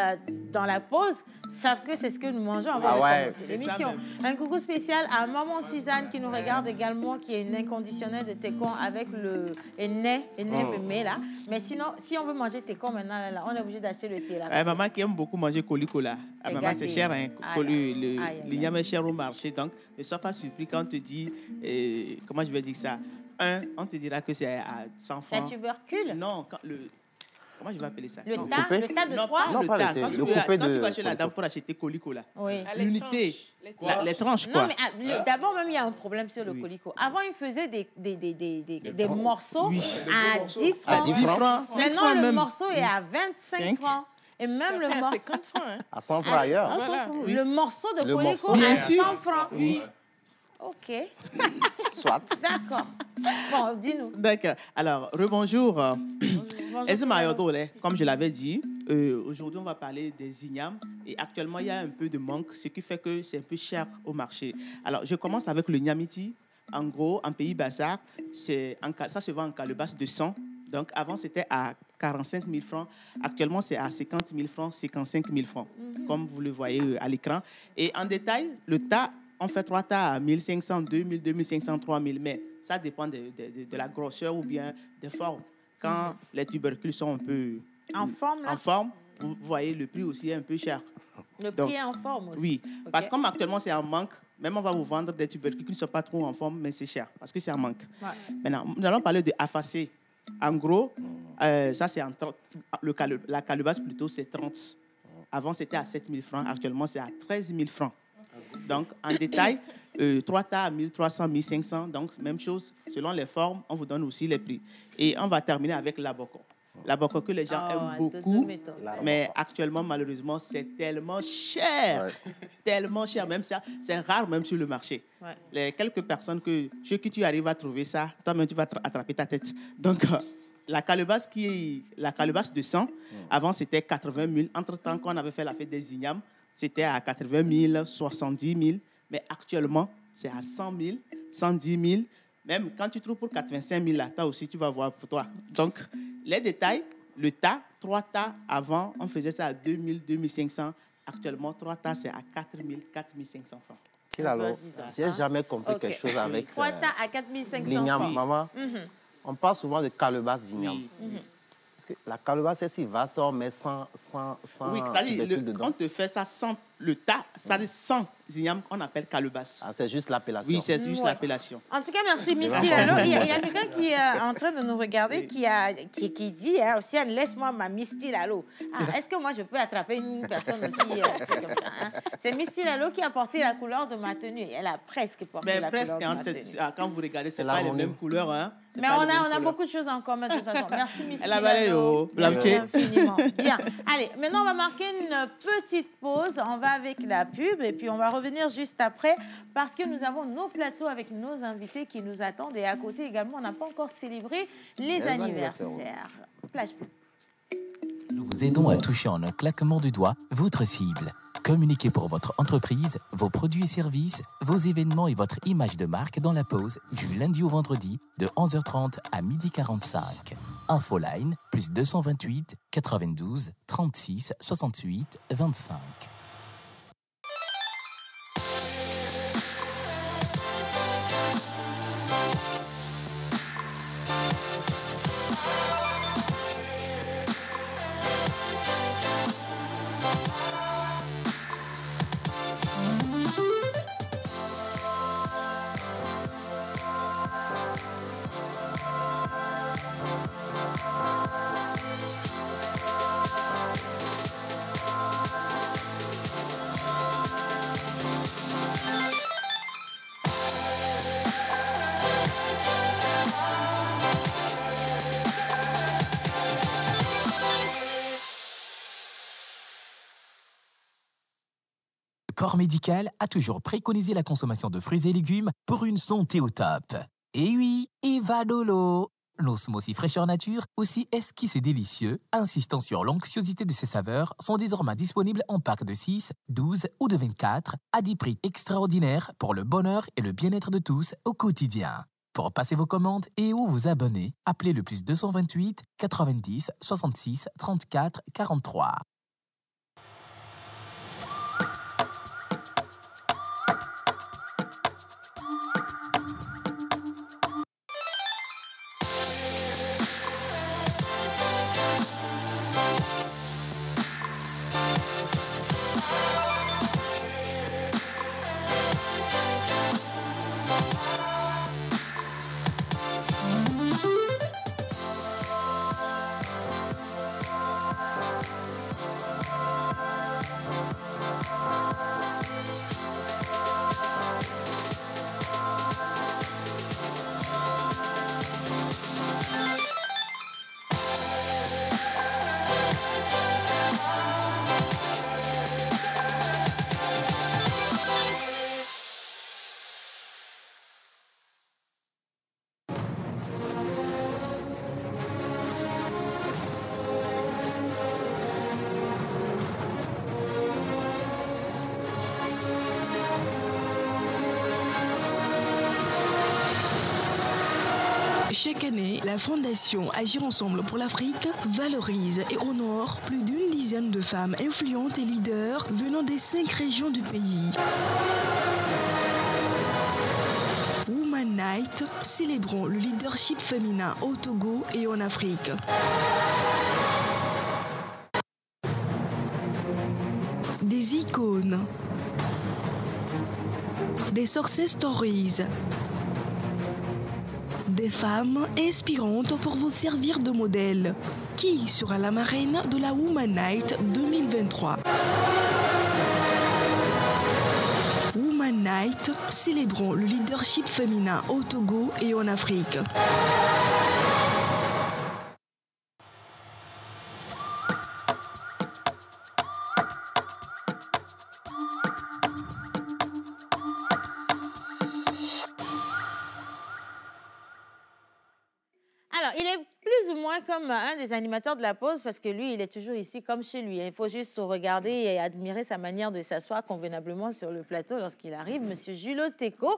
dans la pause, savent que c'est ce que nous mangeons avant de commencer l'émission. Un coucou spécial à maman Suzanne qui nous regarde également, qui est une inconditionnelle de Técon avec le mémé là. Mais sinon, si on veut manger Técon maintenant, là, on est obligé d'acheter le thé là. Maman qui aime beaucoup manger colis-cola. Maman, c'est cher, hein. L'igname est cher au marché. Donc, ne sois pas surpris quand on te dit, comment je vais dire ça, on te dira que c'est à 100 francs. La tubercule? Non, comment je vais appeler ça? Le tas de 3? Non, pas le tas. Quand tu vas chez la dame pour acheter colico, là, l'unité, les tranches, quoi. Non, mais d'abord, même, il y a un problème sur le colico. Avant, ils faisaient des morceaux à 10 francs. Maintenant, le morceau est à 25 francs. Et même le morceau... 50 francs. À 100 francs ailleurs. Le morceau de colico à 100 francs. Oui. OK. Soit. D'accord. Bon, dis-nous. D'accord. Alors, rebonjour. Comme je l'avais dit, aujourd'hui, on va parler des ignames. Et actuellement, il y a un peu de manque, ce qui fait que c'est un peu cher au marché. Alors, je commence avec le nyamiti. En gros, en Pays Bassar, ça se vend en calebasse de 100. Donc, avant, c'était à 45 000 francs. Actuellement, c'est à 50 000 francs, 55 000 francs, comme vous le voyez à l'écran. Et en détail, le tas, on fait 3 tas à 1 500, 2 000, 2 500, 3 000. Mais ça dépend de la grosseur ou bien des formes. Quand les tubercules sont un peu en forme, vous voyez, le prix aussi est un peu cher. Le prix est en forme aussi? Oui, parce que comme actuellement, c'est en manque, même on va vous vendre des tubercules qui ne sont pas trop en forme, mais c'est cher, parce que c'est en manque. Ouais. Maintenant, nous allons parler de afacé. En gros, ça, c'est la calebasse, plutôt, c'est 30. Avant, c'était à 7 000 francs. Actuellement, c'est à 13 000 francs. Donc, en détail, 3 tas à 1 300, 1 500. Donc, même chose, selon les formes, on vous donne aussi les prix. Et on va terminer avec l'abocon. L'abocon que les gens aiment beaucoup, mais actuellement, malheureusement, c'est tellement cher. Ouais. Tellement cher. Même ça, c'est rare même sur le marché. Ouais. Les quelques personnes chez qui tu arrives à trouver ça, toi-même, tu vas attraper ta tête. Donc, la calebasse de 100, avant, c'était 80 000. Entre-temps, quand on avait fait la fête des ignames, c'était à 80 000, 70 000. Mais actuellement, c'est à 100 000, 110 000. Même quand tu trouves pour 85 000, là, aussi, tu vas voir pour toi. Donc, les détails, le tas, 3 tas avant, on faisait ça à 2 000, 2 500. Actuellement, 3 tas, c'est à 4 000, 4 500 francs. Alors, j'ai jamais compris quelque chose avec 3 tas à 4 500 l'igname. francs. Maman, on parle souvent de calebasse d'igname. La calebasse est si vaste, mais sans oui, c'est-à-dire, on te fait ça sans le tas, c'est-à-dire sans igname, on appelle calebasse. Ah, c'est juste l'appellation. Oui, c'est juste l'appellation. En tout cas, merci, Misty Lalo. Il y a quelqu'un qui est en train de nous regarder qui dit, hein, aussi, laisse-moi ma Misty Lalo. Ah, est-ce que moi, je peux attraper une personne aussi comme ça, hein? C'est Misty Lalo qui a porté la couleur de ma tenue. Elle a presque porté la couleur de ma tenue. Quand vous regardez, ce n'est pas les mêmes couleurs. Hein? Mais on a beaucoup de choses en commun de toute façon. Merci, Misty Lalo. Merci infiniment. Bien. Allez, maintenant, on va marquer une petite pause. On va avec la pub et puis on va revenir juste après parce que nous avons nos plateaux avec nos invités qui nous attendent et à côté également, on n'a pas encore célébré les anniversaires. Plage pub. Nous vous aidons à toucher en un claquement de doigts votre cible. Communiquez pour votre entreprise, vos produits et services, vos événements et votre image de marque dans la pause du lundi au vendredi de 11h30 à 12h45. Infoline plus 228 92 36 68 25. Corps médical a toujours préconisé la consommation de fruits et légumes pour une santé au top. Et oui, Evadolo, nos smoothies fraîcheur nature, aussi esquisses et délicieux, insistant sur l'onctuosité de ses saveurs, sont désormais disponibles en packs de 6, 12 ou de 24 à des prix extraordinaires pour le bonheur et le bien-être de tous au quotidien. Pour passer vos commandes et ou vous abonner, appelez le plus 228 90 66 34 43. Chaque année, la Fondation Agir Ensemble pour l'Afrique valorise et honore plus d'une dizaine de femmes influentes et leaders venant des 5 régions du pays. Woman Night, célébrons le leadership féminin au Togo et en Afrique. Des icônes, des success stories, des femmes inspirantes pour vous servir de modèle. Qui sera la marraine de la Woman Night 2023? Woman Night, célébrons le leadership féminin au Togo et en Afrique. Alors, il est plus ou moins comme un des animateurs de la pause parce que lui, il est toujours ici comme chez lui. Il faut juste regarder et admirer sa manière de s'asseoir convenablement sur le plateau lorsqu'il arrive. Monsieur Julo Teko,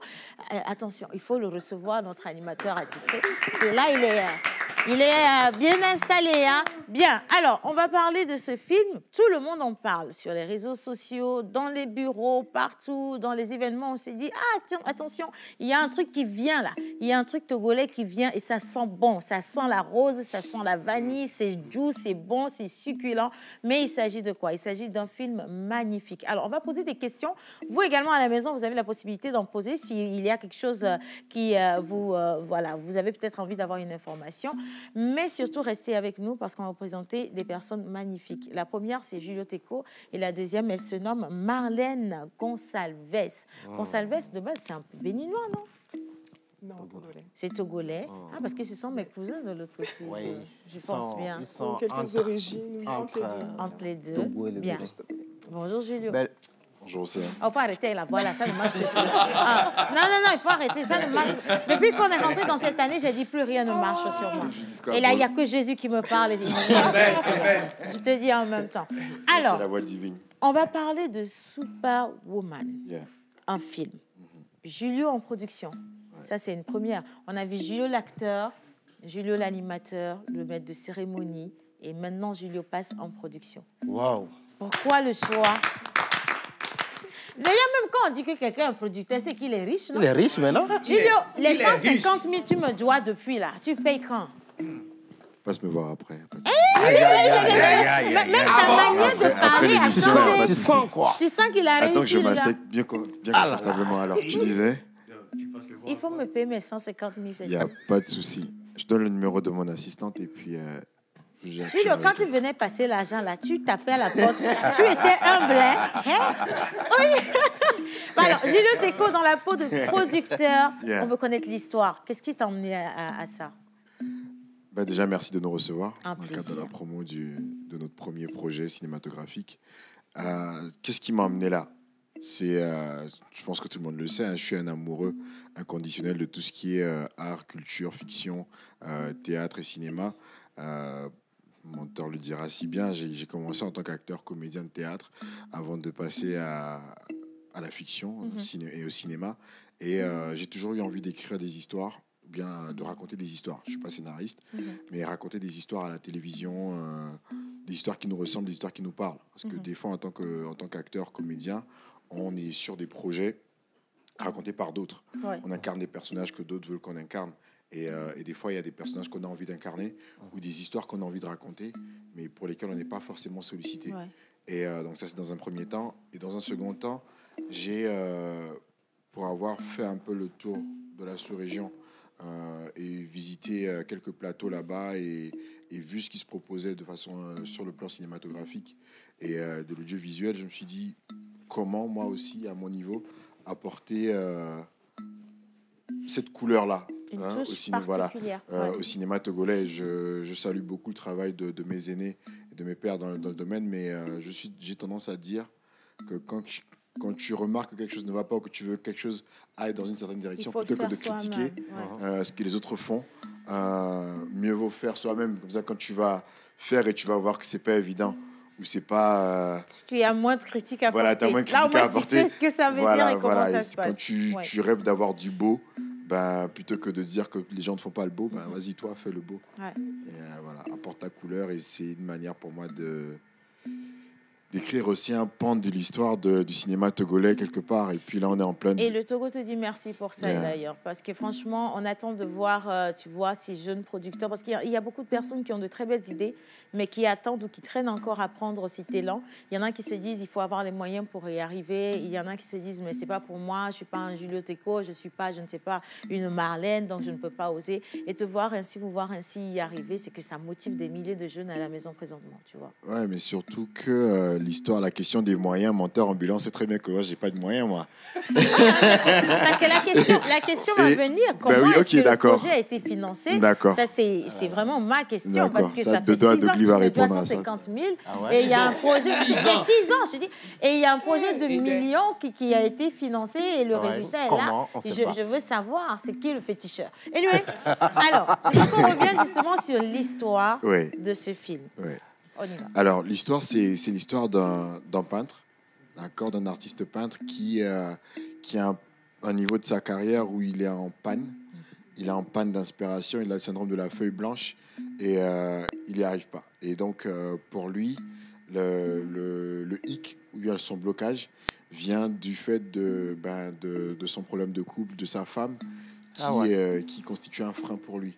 attention, il faut le recevoir, notre animateur attitré. C'est là, il est bien installé. Hein? Bien, alors, on va parler de ce film. Tout le monde en parle sur les réseaux sociaux, dans les bureaux, partout, dans les événements. On s'est dit, ah, attention, il y a un truc qui vient là. Il y a un truc togolais qui vient et ça sent bon. Ça sent la rose, ça sent la vanille, c'est doux, c'est bon, c'est succulent. Mais il s'agit de quoi? Il s'agit d'un film magnifique. Alors, on va poser des questions. Vous également, à la maison, vous avez la possibilité d'en poser s'il y a quelque chose qui voilà, vous avez peut-être envie d'avoir une information. Mais surtout, restez avec nous parce qu'on va présenter des personnes magnifiques. La première, c'est Julio Teco et la deuxième, elle se nomme Marlène Gonçalves. Gonçalves, de base, c'est un peu béninois, non? Non, togolais. C'est togolais. Ah, parce que ce sont mes cousins de l'autre côté. Oui. Je pense bien. Ils sont quelques origines, oui, entre les deux. Togo et le bien. Bénin. Bonjour, Julio. Bonjour, Océane. Oh, il faut arrêter là, voilà, ça ne marche plus. Ah, non, il faut arrêter, ça ne marche plus. Depuis qu'on est rentré dans cette année, j'ai dit plus rien ne marche sur moi. Et là, il n'y a que Jésus qui me parle. Je te dis en même temps. Alors, c'est la voix divine. On va parler de Superwoman, Yeah. un film. Julio en production. Ouais. Ça, c'est une première. On a vu Julio l'acteur, Julio l'animateur, le maître de cérémonie. Et maintenant, Julio passe en production. Waouh. Pourquoi le choix? D'ailleurs, même quand on dit que quelqu'un est un producteur, c'est qu'il est riche, non? Il est riche maintenant. Julio, les 150 000, tu me dois depuis là. Tu payes quand? Passe me voir après. Même sa manière de parler a changé. Tu sens quoi? Tu sens qu'il a réussi. Attends que je m'assieds bien confortablement. Alors, tu disais? Il faut me payer mes 150 000. Il n'y a pas de souci. Je donne le numéro de mon assistante et puis... Julio, quand tu venais passer l'argent là, tu tapais à la porte. Tu étais humble, hein? Oui. Alors, Julio Teco dans la peau de producteur. Yeah. On veut connaître l'histoire. Qu'est-ce qui t'a emmené à ça? Déjà, merci de nous recevoir dans le cadre de la promo de notre premier projet cinématographique. Qu'est-ce qui m'a emmené là? Je pense que tout le monde le sait, hein, je suis un amoureux inconditionnel de tout ce qui est art, culture, fiction, théâtre et cinéma. Mon auteur le dira si bien, j'ai commencé en tant qu'acteur, comédien de théâtre avant de passer à la fiction et au cinéma. Et j'ai toujours eu envie d'écrire des histoires, bien de raconter des histoires. Je ne suis pas scénariste, mais raconter des histoires à la télévision, des histoires qui nous ressemblent, des histoires qui nous parlent. Parce que des fois, en tant qu'acteur, comédien, on est sur des projets racontés par d'autres. Ouais. On incarne des personnages que d'autres veulent qu'on incarne. Et des fois, il y a des personnages qu'on a envie d'incarner ou des histoires qu'on a envie de raconter, mais pour lesquelles on n'est pas forcément sollicité. Ouais. Et donc ça, c'est dans un premier temps. Et dans un second temps, pour avoir fait un peu le tour de la sous-région et visité quelques plateaux là-bas et vu ce qui se proposait de façon sur le plan cinématographique et de l'audiovisuel, je me suis dit comment, moi aussi, à mon niveau, apporter cette couleur-là. Au cinéma togolais. Je salue beaucoup le travail de mes aînés et de mes pères dans le domaine, mais j'ai tendance à dire que quand tu remarques que quelque chose ne va pas ou que tu veux que quelque chose aille dans une certaine direction, plutôt que de critiquer ce que les autres font, mieux vaut faire soi-même. Comme ça, quand tu vas faire et tu vas voir que c'est pas évident ou c'est pas... tu as moins de critiques à apporter. Voilà, tu as moins de critiques à apporter. Tu sais ce que ça veut dire et comment ça se passe. Quand tu rêves d'avoir du beau, plutôt que de dire que les gens ne font pas le beau, vas-y, toi, fais le beau. Ouais. Et voilà, apporte ta couleur. Et c'est une manière pour moi d'écrire aussi un pan de l'histoire du cinéma togolais quelque part. Et puis là, on est en pleine... Et le Togo te dit merci pour ça, d'ailleurs. Parce que franchement, on attend de voir, tu vois, ces jeunes producteurs. Parce qu'il y a beaucoup de personnes qui ont de très belles idées, mais qui attendent ou qui traînent encore à prendre aussi talent. Il y en a qui se disent, il faut avoir les moyens pour y arriver. Il y en a qui se disent, mais c'est pas pour moi, je suis pas un Julio Teco, je suis pas, je ne sais pas, une Marlène, donc je ne peux pas oser. Et vous voir ainsi y arriver, c'est que ça motive des milliers de jeunes à la maison présentement, tu vois. Ouais, mais surtout que l'histoire, la question des moyens, monteur ambulance, c'est très bien que moi, j'ai pas de moyens, moi. Parce que la question va venir. Comment est-ce que le projet a été financé? Ça, c'est vraiment ma question. Parce que ça fait 6 ans que tu me dois 150 000. Et il y a un projet... Ça fait 6 ans, je te dis. Et il y a un projet de millions qui a été financé et le résultat est là. Je veux savoir, c'est qui le féticheur. Anyway, alors, je veux qu'on revienne justement sur l'histoire de ce film. On y va. Alors, l'histoire, c'est l'histoire d'un peintre, d'accord, d'un artiste peintre qui a un niveau de sa carrière où il est en panne il est en panne d'inspiration, il a le syndrome de la feuille blanche et il n'y arrive pas. Et donc, pour lui, le hic, ou bien son blocage, vient du fait de son problème de couple, de sa femme, qui constitue un frein pour lui.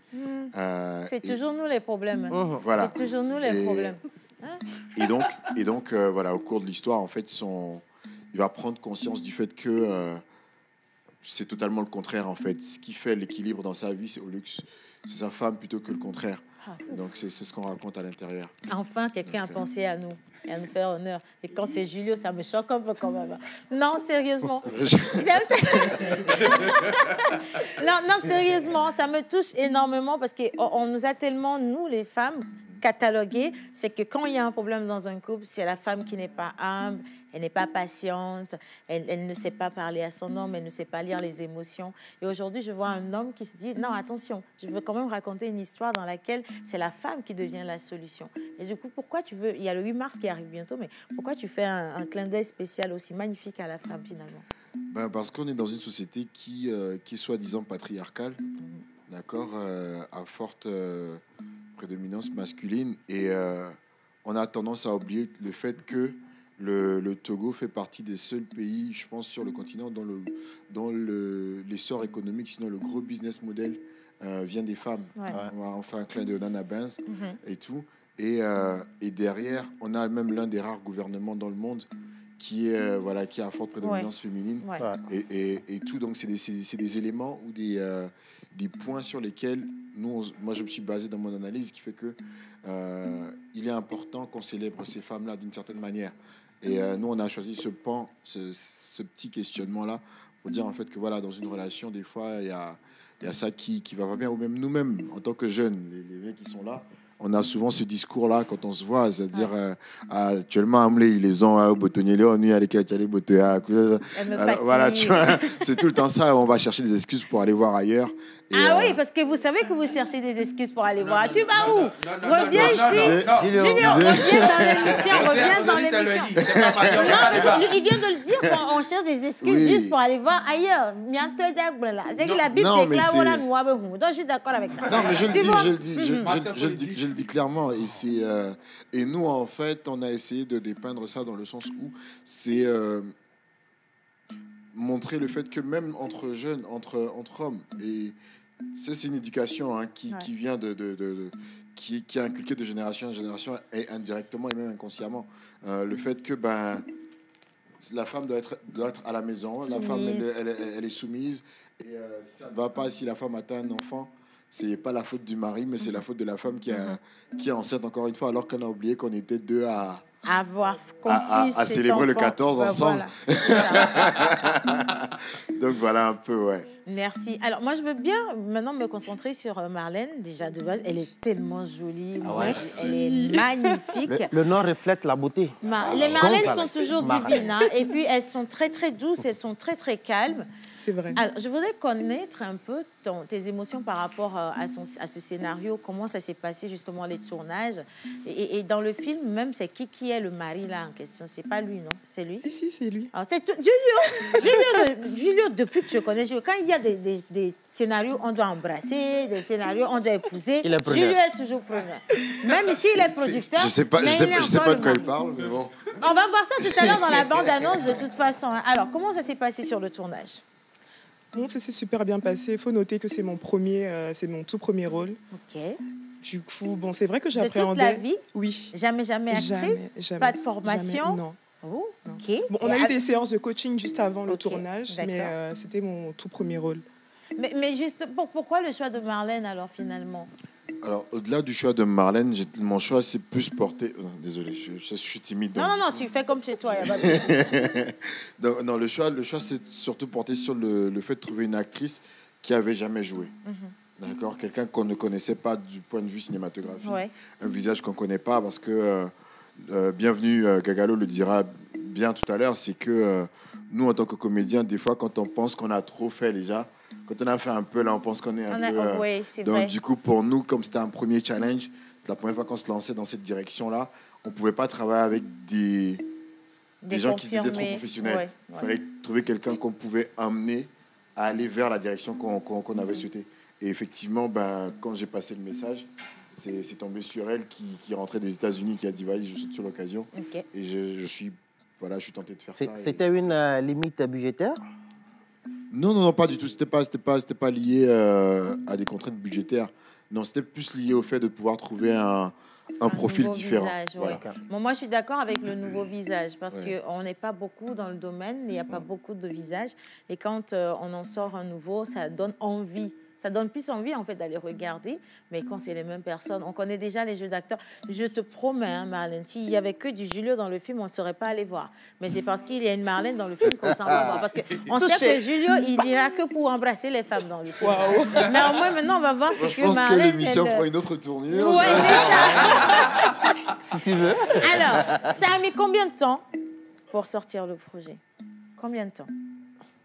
C'est toujours nous les problèmes. Voilà. C'est toujours nous les problèmes. Et donc voilà, au cours de l'histoire, en fait, il va prendre conscience du fait que c'est totalement le contraire, en fait. Ce qui fait l'équilibre dans sa vie, c'est au luxe. C'est sa femme plutôt que le contraire. Donc, c'est ce qu'on raconte à l'intérieur. Enfin, quelqu'un a pensé à nous et à nous faire honneur. Et quand c'est Julio, ça me choque un peu quand même. Non, sérieusement. non, sérieusement, ça me touche énormément parce qu'on nous a tellement, nous, les femmes, cataloguées. C'est que quand il y a un problème dans un couple, c'est la femme qui n'est pas humble, elle n'est pas patiente, elle ne sait pas parler à son homme, elle ne sait pas lire les émotions. Et aujourd'hui, je vois un homme qui se dit, non, attention, je veux quand même raconter une histoire dans laquelle c'est la femme qui devient la solution. Et du coup, pourquoi tu veux, il y a le 8 mars qui arrive bientôt, mais pourquoi tu fais un clin d'œil spécial aussi magnifique à la femme finalement? Parce qu'on est dans une société qui est soi-disant patriarcale, d'accord, à forte prédominance masculine, et on a tendance à oublier le fait que le Togo fait partie des seuls pays, je pense, sur le continent dont l'essor économique, sinon le gros business model, vient des femmes. On fait un clin de Nana Benz et tout. Et derrière, on a même l'un des rares gouvernements dans le monde qui a forte prédominance féminine. Et tout. Donc, c'est des éléments ou des points sur lesquels moi, je me suis basé dans mon analyse, qui fait que il est important qu'on célèbre ces femmes-là d'une certaine manière. Et nous, on a choisi ce ce petit questionnement-là pour dire en fait que voilà, dans une relation, des fois, il y a ça qui va pas bien. Ou même nous-mêmes, en tant que jeunes, les mecs qui sont là, on a souvent ce discours-là quand on se voit, c'est-à-dire actuellement, ils les ont au boutonnier, on y a les cachets, voilà, tu vois, c'est tout le temps ça. On va chercher des excuses pour aller voir ailleurs. Et oui, parce que vous savez que vous cherchez des excuses pour aller voir. Tu vas où? Reviens ici. Julio, reviens dans l'émission. Il vient de le dire qu'on cherche des excuses juste pour aller voir ailleurs. C'est que la Bible déclare voilà, nous. Donc je suis d'accord avec ça. Non, mais je le dis clairement. Et nous, en fait, on a essayé de dépeindre ça dans le sens où c'est montrer le fait que même entre jeunes, entre hommes, et c'est une éducation qui vient qui est inculquée de génération en génération, et indirectement et même inconsciemment. Le fait que la femme doit être à la maison, soumise. La femme elle est soumise, et ça ne va pas si la femme atteint un enfant. C'est pas la faute du mari, mais c'est la faute de la femme qui est enceinte, encore une fois, alors qu'on a oublié qu'on était deux à célébrer le 14 ensemble. Voilà. Donc voilà un peu, ouais. Merci. Alors moi je veux bien maintenant me concentrer sur Marlène. Déjà de base, elle est tellement jolie, elle est magnifique. Le nom reflète la beauté. Les Marlènes sont toujours divines, hein, et puis elles sont très très douces, elles sont très très calmes. C'est vrai. Alors, je voudrais connaître un peu tes émotions par rapport à ce scénario, comment ça s'est passé justement les tournages. Et dans le film même, c'est qui est le mari là en question? C'est pas lui, non? C'est lui? Si, c'est lui. Alors, c'est Julio, depuis que je connais Julio, quand il y a des scénarios, on doit embrasser, des scénarios, on doit épouser. Julio est toujours preneur. Même s'il est producteur. Je sais pas de quoi il parle, mais bon. On va voir ça tout à l'heure dans la bande-annonce de toute façon. Alors, comment ça s'est passé sur le tournage? Bon, ça s'est super bien passé. Il faut noter que c'est mon tout premier rôle. Ok. Du coup, bon, c'est vrai que j'appréhendais. De toute la vie? Oui. Jamais actrice? Jamais. Pas de formation? Jamais, non. Oh, ok. Bon, on a eu des séances de coaching juste avant le tournage, mais c'était mon tout premier rôle. Mais juste, pourquoi le choix de Marlène alors finalement? Alors, au-delà du choix de Marlène, mon choix c'est plus porté... désolé, je suis timide. Non, tu fais comme chez toi, il n'y a pas de non, le choix c'est surtout porté sur le fait de trouver une actrice qui n'avait jamais joué. D'accord, quelqu'un qu'on ne connaissait pas du point de vue cinématographique. Un visage qu'on ne connaît pas, parce que, bienvenue, Gagalo le dira bien tout à l'heure, c'est que nous, en tant que comédiens, des fois, quand on pense qu'on a trop fait déjà, quand on a fait un peu, là, on pense qu'on est un peu... Oui, c'est donc, vrai. du coup, pour nous, comme c'était un premier challenge, c'est la première fois qu'on se lançait dans cette direction-là, on ne pouvait pas travailler avec des gens qui se disaient trop professionnels. Il fallait trouver quelqu'un qu'on pouvait amener à aller vers la direction qu'on avait souhaité. Et effectivement, ben, quand j'ai passé le message, c'est tombé sur elle qui rentrait des États-Unis, qui a dit, vas-y, je saute sur l'occasion. Ok. Et je suis tenté de faire ça. C'était une limite budgétaire? Non, pas du tout. C'était pas lié à des contraintes budgétaires. Non, c'était plus lié au fait de pouvoir trouver un profil différent. Visage, voilà. ouais. Bon, moi, je suis d'accord avec le nouveau visage parce qu'on n'est pas beaucoup dans le domaine, il n'y a pas beaucoup de visages. Et quand on en sort un nouveau, ça donne envie. Ça donne plus envie, en fait, d'aller regarder. Mais quand c'est les mêmes personnes, on connaît déjà les jeux d'acteurs. Je te promets, hein, Marlène, s'il n'y avait que du Julio dans le film, on ne serait pas allé voir. Mais c'est parce qu'il y a une Marlène dans le film qu'on s'en va voir. Parce qu'on sait que Julio, il n'ira que pour embrasser les femmes dans le film. Wow. Mais au moins, maintenant, on va voir ce que Marlène... Je pense que l'émission prend une autre tournure. Oui, c'est ça. Si tu veux. Alors, ça a mis combien de temps pour sortir le projet? Combien de temps?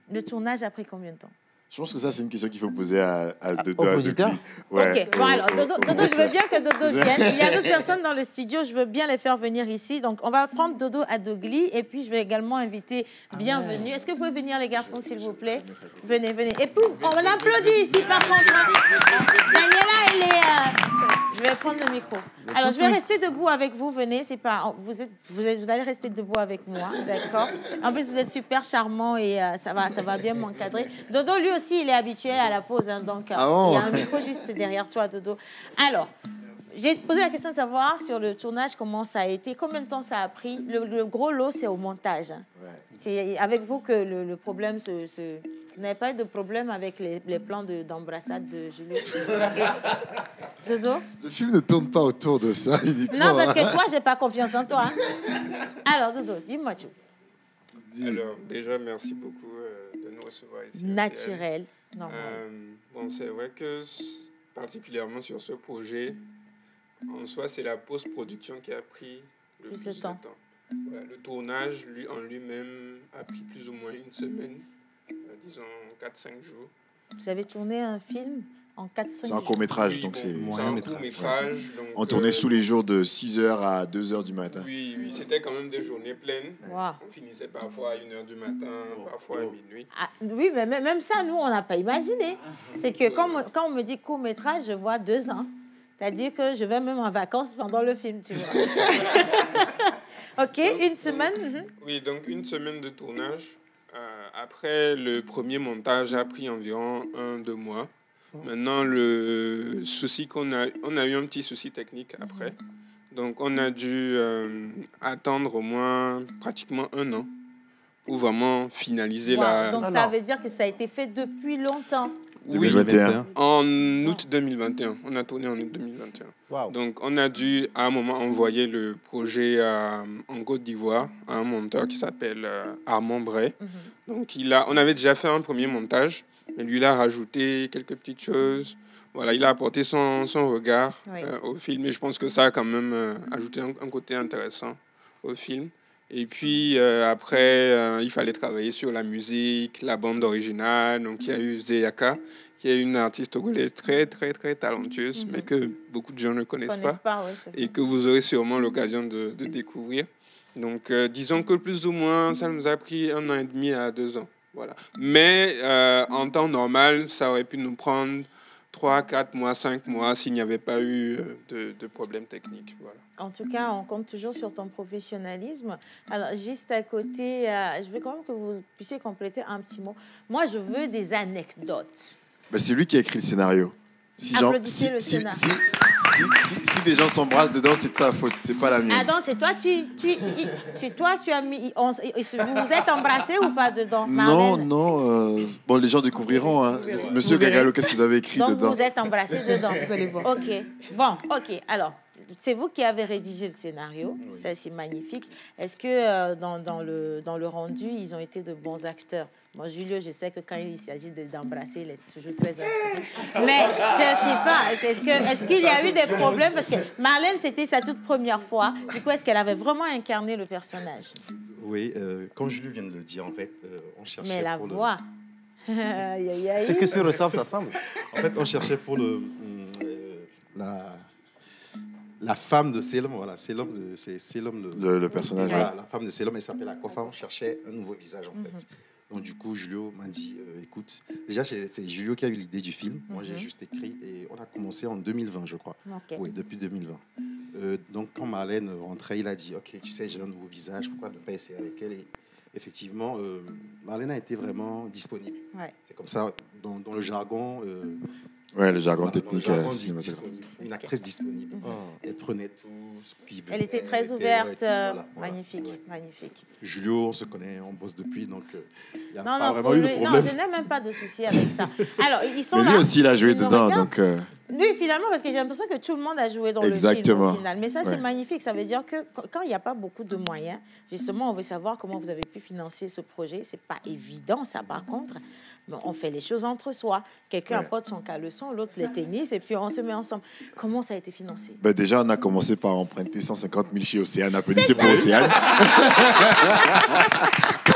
Le tournage a pris combien de temps? Je pense que ça, c'est une question qu'il faut poser à Dodo. Au producteur. Ok, bon alors, Dodo, je veux bien que Dodo vienne. Il y a d'autres personnes dans le studio, je veux bien les faire venir ici. Donc, on va prendre Dodo Adogli et puis je vais également inviter Bienvenue. Est-ce que vous pouvez venir, les garçons, s'il vous plaît? Venez. Et puis, on l'applaudit ici, par contre. Daniela, elle est... Je vais prendre le micro. Alors, je vais rester debout avec vous. Venez, c'est pas... Vous allez rester debout avec moi, d'accord? En plus, vous êtes super charmant et ça va bien m'encadrer. Dodo, lui aussi, il est habitué à la pause, hein, donc il y a un micro juste derrière toi, Dodo. Alors, j'ai posé la question de savoir sur le tournage, comment ça a été, combien de temps ça a pris. Le gros lot, c'est au montage. Hein. Ouais. C'est avec vous que le problème Vous n'avez pas eu de problème avec les plans d'embrassade de Julio? Dodo? Le film ne tourne pas autour de ça, uniquement. Non, parce que toi, j'ai pas confiance en toi. Hein. Alors, Dodo, dis-moi tout. Alors, déjà, merci beaucoup de nous recevoir ici. Naturel. Bon, c'est vrai que, particulièrement sur ce projet, en soi, c'est la post-production qui a pris le plus de temps. Voilà, le tournage, en lui-même, a pris plus ou moins une semaine, disons 4-5 jours. Vous avez tourné un film en 4-5 jours? C'est un court-métrage, oui, donc c'est moyen métrage. Donc, on tournait tous les jours de 6h à 2h du matin. Oui, c'était quand même des journées pleines. Wow. On finissait parfois à 1h du matin, parfois à minuit. Ah, oui, mais même ça, nous, on n'a pas imaginé. C'est que quand on me dit court-métrage, je vois 2 ans. C'est-à-dire que je vais même en vacances pendant le film, tu vois. OK, donc, une semaine. Oui, donc une semaine de tournage. Après, le premier montage a pris environ 1-2 mois. Maintenant, le souci on a eu un petit souci technique après. Donc, on a dû attendre au moins pratiquement 1 an pour vraiment finaliser la... Donc, ça veut dire que ça a été fait depuis longtemps. Oui, 2021. En août 2021. On a tourné en août 2021. Wow. Donc, on a dû, à un moment, envoyer le projet en Côte d'Ivoire à un monteur qui s'appelle Armand Bray. Donc, on avait déjà fait un premier montage, mais lui, il a rajouté quelques petites choses. Voilà, il a apporté son regard au film, et je pense que ça a quand même ajouté un côté intéressant au film. Et puis, après, il fallait travailler sur la musique, la bande originale. Donc, il y a eu Zeyaka, qui est une artiste togolaise très, très, très talentueuse, mais que beaucoup de gens ne connaissent pas et que vous aurez sûrement l'occasion de découvrir. Donc, disons que plus ou moins, ça nous a pris 1 an et demi à 2 ans. Voilà. Mais en temps normal, ça aurait pu nous prendre 3, 4 mois, 5 mois s'il n'y avait pas eu de problèmes techniques. Voilà. En tout cas, on compte toujours sur ton professionnalisme. Alors, juste à côté, je veux quand même que vous puissiez compléter un petit mot. Moi, je veux des anecdotes. Ben, c'est lui qui a écrit le scénario. Si le scénario. Si des gens s'embrassent dedans, c'est de sa faute, c'est pas la mienne. Ah non, c'est toi, tu as mis... vous êtes embrassés ou pas dedans, Marlène? Non. Bon, les gens découvriront. Hein. Monsieur Gagalo, qu'est-ce que vous avez écrit dedans? Donc, vous êtes embrassés dedans. Vous allez voir. OK. Bon, OK. Alors, c'est vous qui avez rédigé le scénario. Oui. Ça, c'est magnifique. Est-ce que dans le rendu, ils ont été de bons acteurs? Moi, Julio, je sais que quand il s'agit d'embrasser, il est toujours très inspiré. Mais je ne sais pas. Est-ce qu'il y a eu des problèmes? Parce que Marlène, c'était sa toute première fois. Du coup, est-ce qu'elle avait vraiment incarné le personnage? Oui, comme Julio vient de le dire, en fait, on cherchait... Mais la voix... Ce que se ressemble, ça semble. En fait, on cherchait pour la femme de Selom, voilà, Selom, c'est Selom le personnage. Voilà, la femme de Selom, elle s'appelle Akofa. On cherchait un nouveau visage, en fait. Donc du coup, Julio m'a dit, écoute, déjà c'est Julio qui a eu l'idée du film. Moi, j'ai juste écrit et on a commencé en 2020, je crois. Okay. Oui, depuis 2020. Donc quand Marlène rentrait, il a dit, ok, tu sais, j'ai un nouveau visage, pourquoi ne pas essayer avec elle? Et effectivement, Marlène a été vraiment disponible. Ouais. C'est comme ça, dans le jargon... ouais, le jargon technique. Une actrice disponible. Elle prenait tout ce qu'il veut. Elle était très ouverte. Voilà. Magnifique, magnifique. Julio, on se connaît, on bosse depuis, donc il n'y a pas vraiment eu de problème. Non, je n'ai même pas de souci avec ça. Alors, ils sont mais là. lui aussi, il a joué dedans, donc... Oui, finalement, parce que j'ai l'impression que tout le monde a joué dans le film au final. Mais ça, c'est magnifique. Ça veut dire que quand il n'y a pas beaucoup de moyens, justement, on veut savoir comment vous avez pu financer ce projet. Ce n'est pas évident, ça, par contre. Bon, on fait les choses entre soi. Quelqu'un apporte son caleçon, l'autre les tennis, et puis on se met ensemble. Comment ça a été financé? Déjà, on a commencé par emprunter 150 000 chez Océane. Applaudissez pour Océane.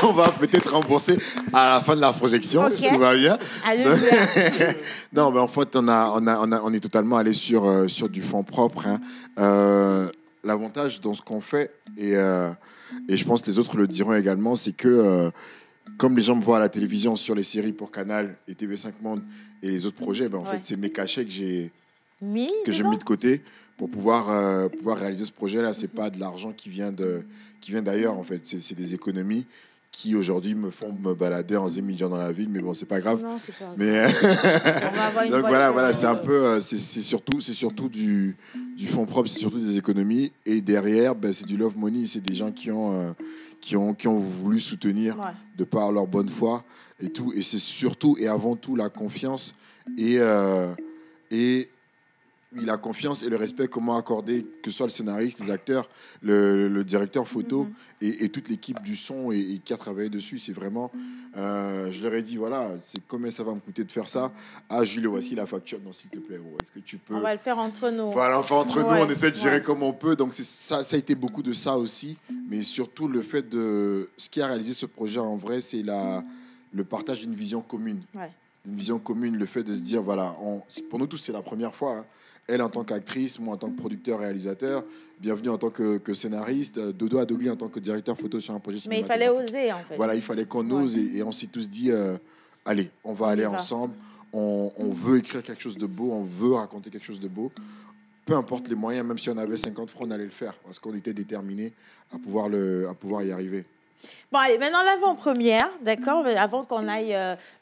Qu'on va peut-être rembourser à la fin de la projection, si tout va bien. Non, mais en fait, on est totalement allé sur du fonds propre. Hein. L'avantage dans ce qu'on fait, et je pense que les autres le diront également, c'est que comme les gens me voient à la télévision sur les séries pour Canal et TV5 Monde et les autres projets, en fait, c'est mes cachets que j'ai mis de côté pour pouvoir réaliser ce projet-là. C'est pas de l'argent qui vient d'ailleurs, en fait. C'est des économies qui aujourd'hui me font me balader en zémidjan dans la ville, mais bon, c'est pas grave. Non, c'est pas grave. Mais donc voilà, c'est un peu, c'est surtout du fonds propre, c'est surtout des économies, et derrière, c'est du love money, c'est des gens qui ont voulu soutenir de par leur bonne foi et tout, et c'est surtout et avant tout la confiance et la confiance et le respect, comment accorder, que ce soit le scénariste, les acteurs, le directeur photo et toute l'équipe du son et qui a travaillé dessus. C'est vraiment, je leur ai dit, voilà, c'est combien ça va me coûter de faire ça. Ah, Jules, voici la facture. Non, s'il te plaît, est-ce que tu peux... On va le faire entre nous. Voilà, on fait entre nous, on essaie de gérer comme on peut. Donc ça a été beaucoup de ça aussi, mais surtout le fait de... Ce qui a réalisé ce projet en vrai, c'est le partage d'une vision commune. Une vision commune, le fait de se dire, voilà, pour nous tous, c'est la première fois, hein. Elle en tant qu'actrice, moi en tant que producteur-réalisateur, bienvenue en tant que scénariste, Dodo Adogli en tant que directeur photo sur un projet cinématographique. Mais il fallait oser, en fait. Voilà, il fallait qu'on ose et on s'est tous dit, allez, on va aller ensemble, on veut écrire quelque chose de beau, on veut raconter quelque chose de beau. Peu importe les moyens, même si on avait 50 francs, on allait le faire parce qu'on était déterminés à pouvoir y arriver. Bon, allez, maintenant l'avant-première, d'accord, avant qu'on aille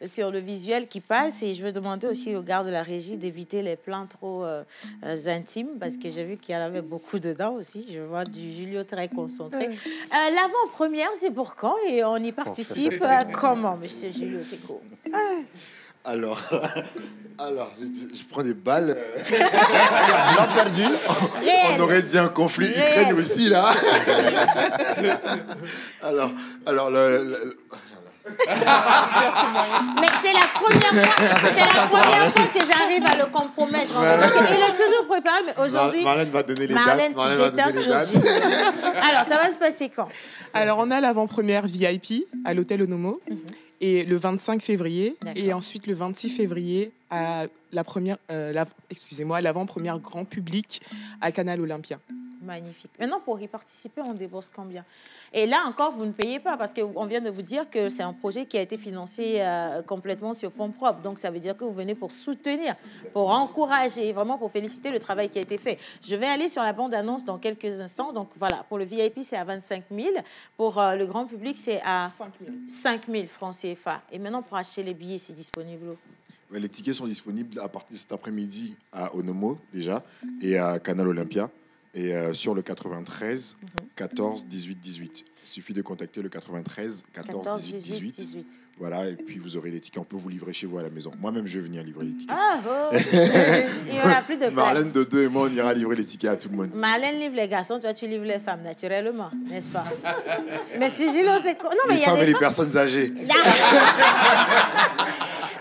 sur le visuel qui passe, et je vais demander aussi au gars de la régie d'éviter les plans trop intimes, parce que j'ai vu qu'il y en avait beaucoup dedans aussi. Je vois du Julio très concentré. L'avant-première, c'est pour quand et on y participe comment, monsieur Julio Teco? Alors, je prends des balles. Perdu. On aurait dit un conflit Ukraine-Russie, là. Alors, mais c'est la première fois que j'arrive à le compromettre. Il est toujours préparé, mais aujourd'hui... Marlène va donner les dates. Alors, ça va se passer quand? Alors, on a l'avant-première VIP à l'hôtel Onomo. Et le 25 février, et ensuite le 26 février, à l'avant-première grand public à Canal Olympia. Magnifique. Maintenant, pour y participer, on débourse combien? Et là encore, vous ne payez pas parce qu'on vient de vous dire que c'est un projet qui a été financé complètement sur fonds propres. Donc, ça veut dire que vous venez pour soutenir, pour encourager, vraiment pour féliciter le travail qui a été fait. Je vais aller sur la bande-annonce dans quelques instants. Donc, voilà, pour le VIP, c'est à 25 000. Pour le grand public, c'est à 5 000 francs CFA. Et maintenant, pour acheter les billets, c'est disponible où? Les tickets sont disponibles à partir de cet après-midi à Onomo, déjà, et à Canal Olympia. Et sur le 93 14 18 18. Il suffit de contacter le 93 14 18 18. Voilà, et puis vous aurez les tickets. On peut vous livrer chez vous à la maison. Moi-même, je vais venir livrer les tickets. Il n'y aura plus de place. Marlène, Dodo et moi, on ira livrer les tickets à tout le monde. Marlène livre les garçons, toi, tu livres les femmes, naturellement, n'est-ce pas? Mais si Gilles, les femmes et les personnes âgées.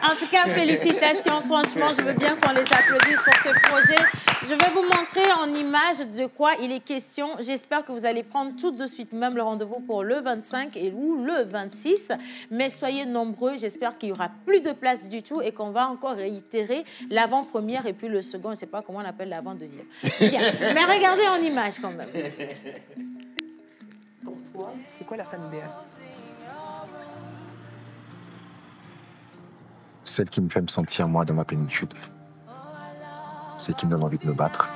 En tout cas, félicitations. Franchement, je veux bien qu'on les applaudisse pour ce projet. Je vais vous montrer en image de quoi il est question. J'espère que vous allez prendre tout de suite même le rendez-vous pour le 25 ou le 26. Mais soyez nombreux. J'espère qu'il n'y aura plus de place du tout et qu'on va encore réitérer l'avant-première et puis le second. Je ne sais pas comment on appelle l'avant-deuxième. Mais regardez en image quand même. Pour toi, c'est quoi la femme idéale? Celle qui me fait me sentir, moi, dans ma plénitude. Celle qui me donne envie de me battre.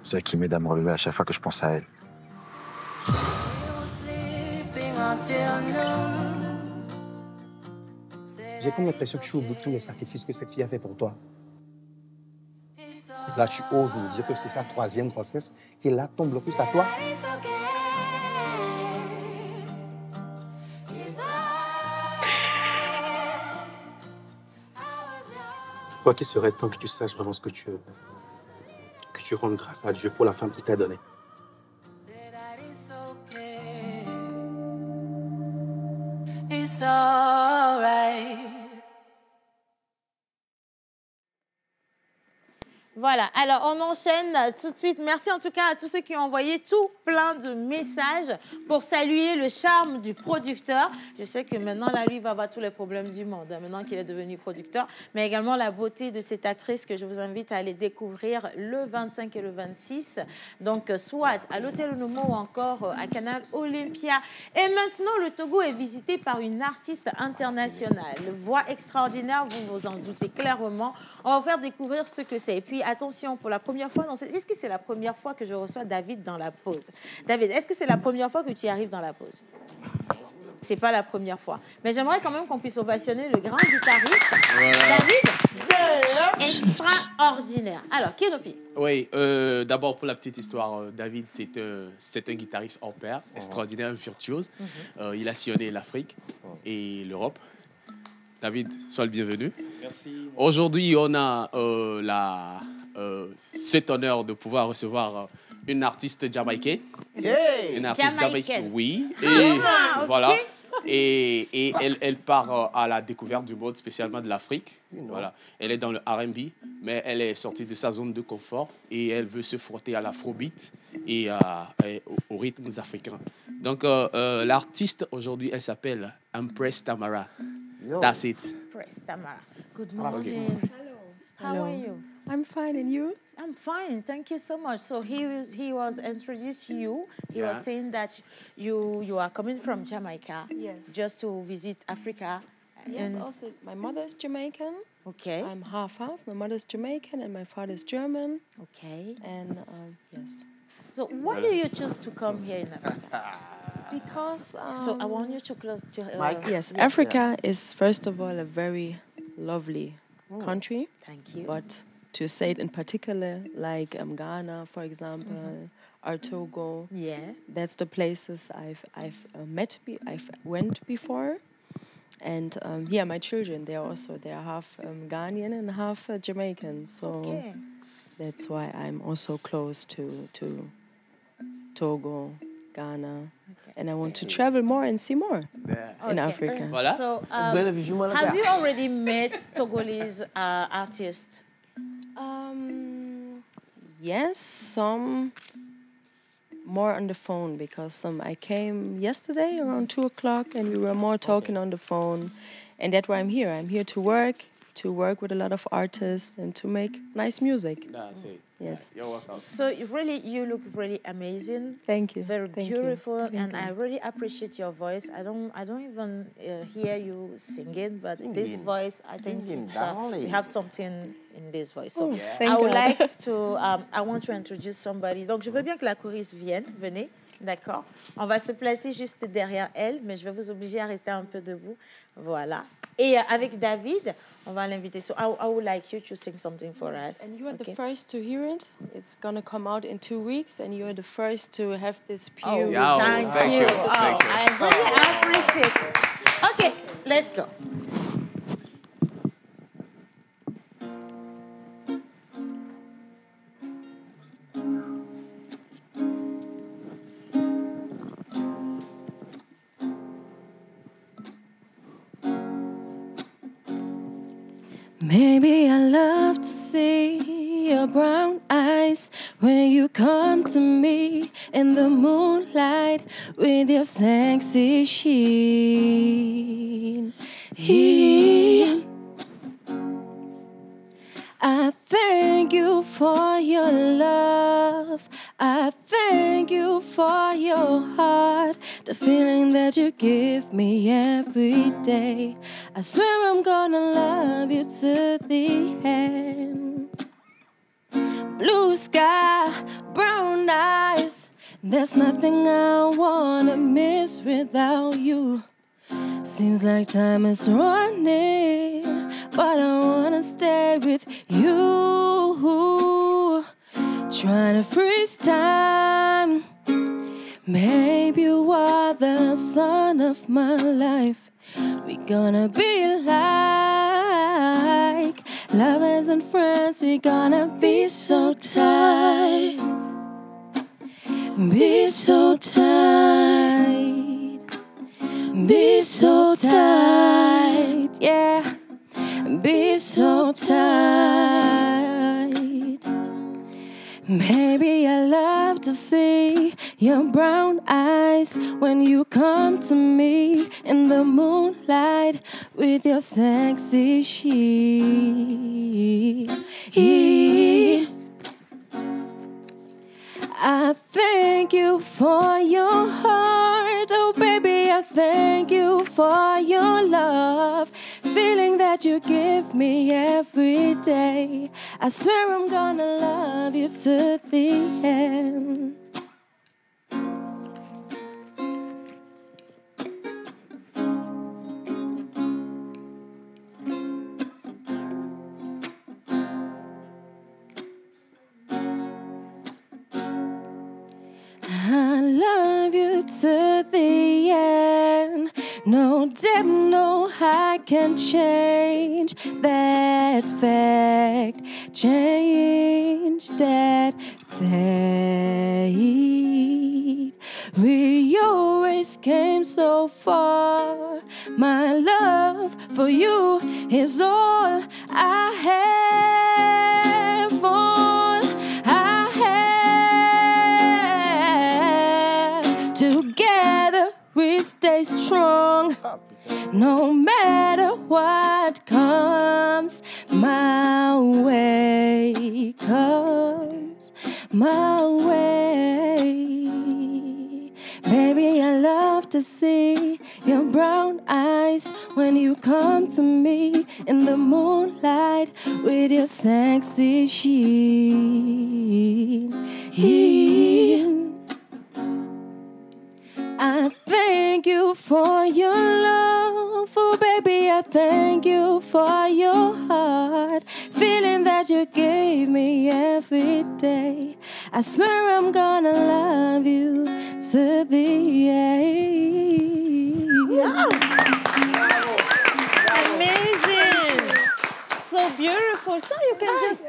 Celle qui m'aide à me relever à chaque fois que je pense à elle. J'ai comme l'impression que je suis au bout de tous les sacrifices que cette fille a fait pour toi. Là, tu oses me dire que c'est sa 3e grossesse qui est là, ton blocus à toi. Je crois qu'il serait temps que tu saches vraiment ce que tu veux. Que tu rendes grâce à Dieu pour la femme qu'il t'a donnée. It's all right. Voilà, alors on enchaîne tout de suite. Merci en tout cas à tous ceux qui ont envoyé tout plein de messages pour saluer le charme du producteur. Je sais que maintenant, là, lui va avoir tous les problèmes du monde, maintenant qu'il est devenu producteur, mais également la beauté de cette actrice que je vous invite à aller découvrir le 25 et le 26. Donc, soit à l'Hôtel Onomo ou encore à Canal Olympia. Et maintenant, le Togo est visité par une artiste internationale. Voix extraordinaire, vous vous en doutez clairement. On va vous faire découvrir ce que c'est. Et puis, attention, pour la première fois, est-ce que c'est la première fois que je reçois David dans la pause? David, est-ce que c'est la première fois que tu arrives dans la pause? C'est pas la première fois. Mais j'aimerais quand même qu'on puisse ovationner le grand guitariste. Voilà. David, extraordinaire. Alors, Kénopi. Oui, d'abord pour la petite histoire, David, c'est un guitariste hors pair, extraordinaire, virtuose. Il a sillonné l'Afrique et l'Europe. David, sois le bienvenu. Merci. Aujourd'hui, on a cet honneur de pouvoir recevoir une artiste jamaïcaine. Yeah. Une artiste jamaïcaine, oui. Et okay. voilà. Et elle part à la découverte du monde, spécialement de l'Afrique. Voilà. Elle est dans le R&B, mais elle est sortie de sa zone de confort et elle veut se frotter à l'afrobeat et aux rythmes africains. Donc, l'artiste aujourd'hui, elle s'appelle Empress Tamara. That's it. Empress Tamara. Good morning. Okay. How are you? I'm fine, and you? I'm fine, thank you so much. So he was introduced you. He was saying that you are coming from Jamaica. Yes. Just to visit Africa. Yes, also my mother's Jamaican. Okay. I'm half. My mother's Jamaican and my father's German. Okay. And yes. So why do you choose to come here in Africa? Because so I want you to close to yes, Africa is first of all a very lovely country. Thank you. But to say it in particular, like Ghana, for example, or Togo, that's the places I've went before, and my children they're half Ghanaian and half Jamaican, so that's why I'm also close to Togo, Ghana. And I want to travel more and see more in Africa. Voilà. So, have you already met Togolese artists? Yes, some more on the phone because I came yesterday around 2 o'clock and we were more talking on the phone. And that's why I'm here. I'm here to work with a lot of artists and to make nice music. That's it. Yes. You're welcome. So you look really amazing. Thank you. Very beautiful, and you. I really appreciate your voice. I don't even hear you singing, but this voice, I think you have something in this voice. So I would like to, I want to introduce somebody. Donc je veux bien que la choriste vienne. Venez. D'accord. On va se placer juste derrière elle, mais je vais vous obliger à rester un peu debout. Voilà. Et avec David, on va l'inviter. So I would like you to sing something for us. And you are the first to hear it. It's going to come out in 2 weeks, and you are the first to have this pure. Thank you. I really appreciate it. Okay, let's go. Maybe I love to see your brown eyes when you come to me in the moonlight with your sexy sheen. I thank you for your love. I thank you for your heart the feeling that you give me every day. I swear I'm gonna love you to the end. Blue sky, brown eyes, there's nothing I wanna miss without you. Seems like time is running, but I wanna stay with you. Trying to freeze time. Maybe you are the sun of my life. We're gonna be like lovers and friends. We're gonna be so tight. Be so tight. Be so tight. Yeah. Be so tight. Baby, I love to see your brown eyes when you come to me in the moonlight with your sexy sheet. I thank you for your heart, oh baby, I thank you for your love. Feeling that you give me every day. I swear I'm gonna love you to the end. I love you to the end. No depth, no high can change that fact. Change that fate. We always came so far. My love for you is all I have. All I have. Together we stay strong. No matter what comes my way, comes my way. Baby, I love to see your brown eyes when you come to me in the moonlight with your sexy sheen. I thank you for your love, oh baby, I thank you for your heart. Feeling that you gave me every day. I swear I'm gonna love you to the end. Wow. Amazing. So beautiful. So you can just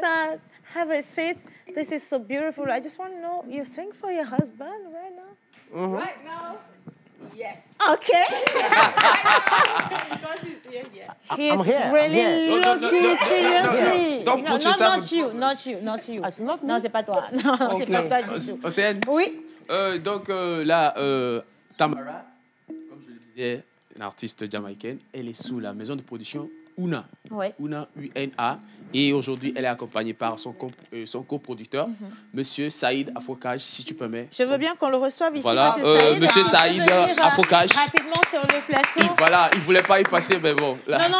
have a seat. This is so beautiful. I just want to know, you sing for your husband right now? Mm-hmm. Right now, yes. Okay. Because he's here, yes. He's here, really I'm here. love you seriously. Don't put yourself not you. Not me? Non, c'est pas toi. Non, c'est pas toi du tout. Océane? Oui. Donc là, Tamara, comme je le disais, une artiste jamaïcaine, elle est sous la maison de production Una. Ouais. Una, U-N-A. Et aujourd'hui, elle est accompagnée par son coproducteur, Monsieur Saïd Afokaj, si tu permets. Je veux bien qu'on le reçoive ici, voilà, Monsieur Saïd. Monsieur Saïd Afokaj. Rapidement sur le plateau. Voilà, il ne voulait pas y passer, mais bon. Là, Non,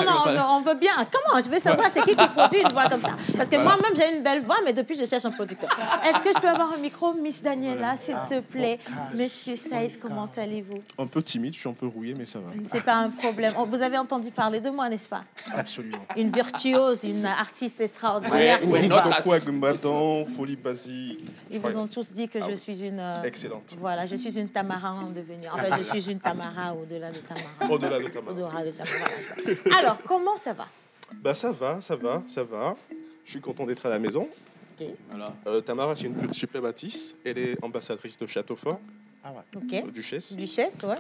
on veut bien. Comment? Je veux savoir c'est qui produit une voix comme ça. Parce que moi-même, j'ai une belle voix, mais depuis, je cherche un producteur. Est-ce que je peux avoir un micro, Miss Daniela, s'il te plaît? Monsieur Saïd, comment allez-vous? Un peu timide, je suis un peu rouillé, mais ça va. C'est pas un problème. Vous avez entendu parler de moi, n'est-ce pas? Absolument. Une virtuose, une artiste extraordinaire. Oui, Folie Basi. Ils vous ont tous dit que je suis une... Excellente. Voilà, je suis une Tamara en devenir. En fait, je suis une Tamara au-delà de Tamara. Au-delà de Tamara. Au-delà de Tamara. Alors, comment ça va? Bah, ça va. Je suis content d'être à la maison. Okay. Voilà. Tamara, c'est une superbe artiste. Elle est ambassadrice de Château-Fort. Ah ouais. Ok. Duchesse. Duchesse, ouais.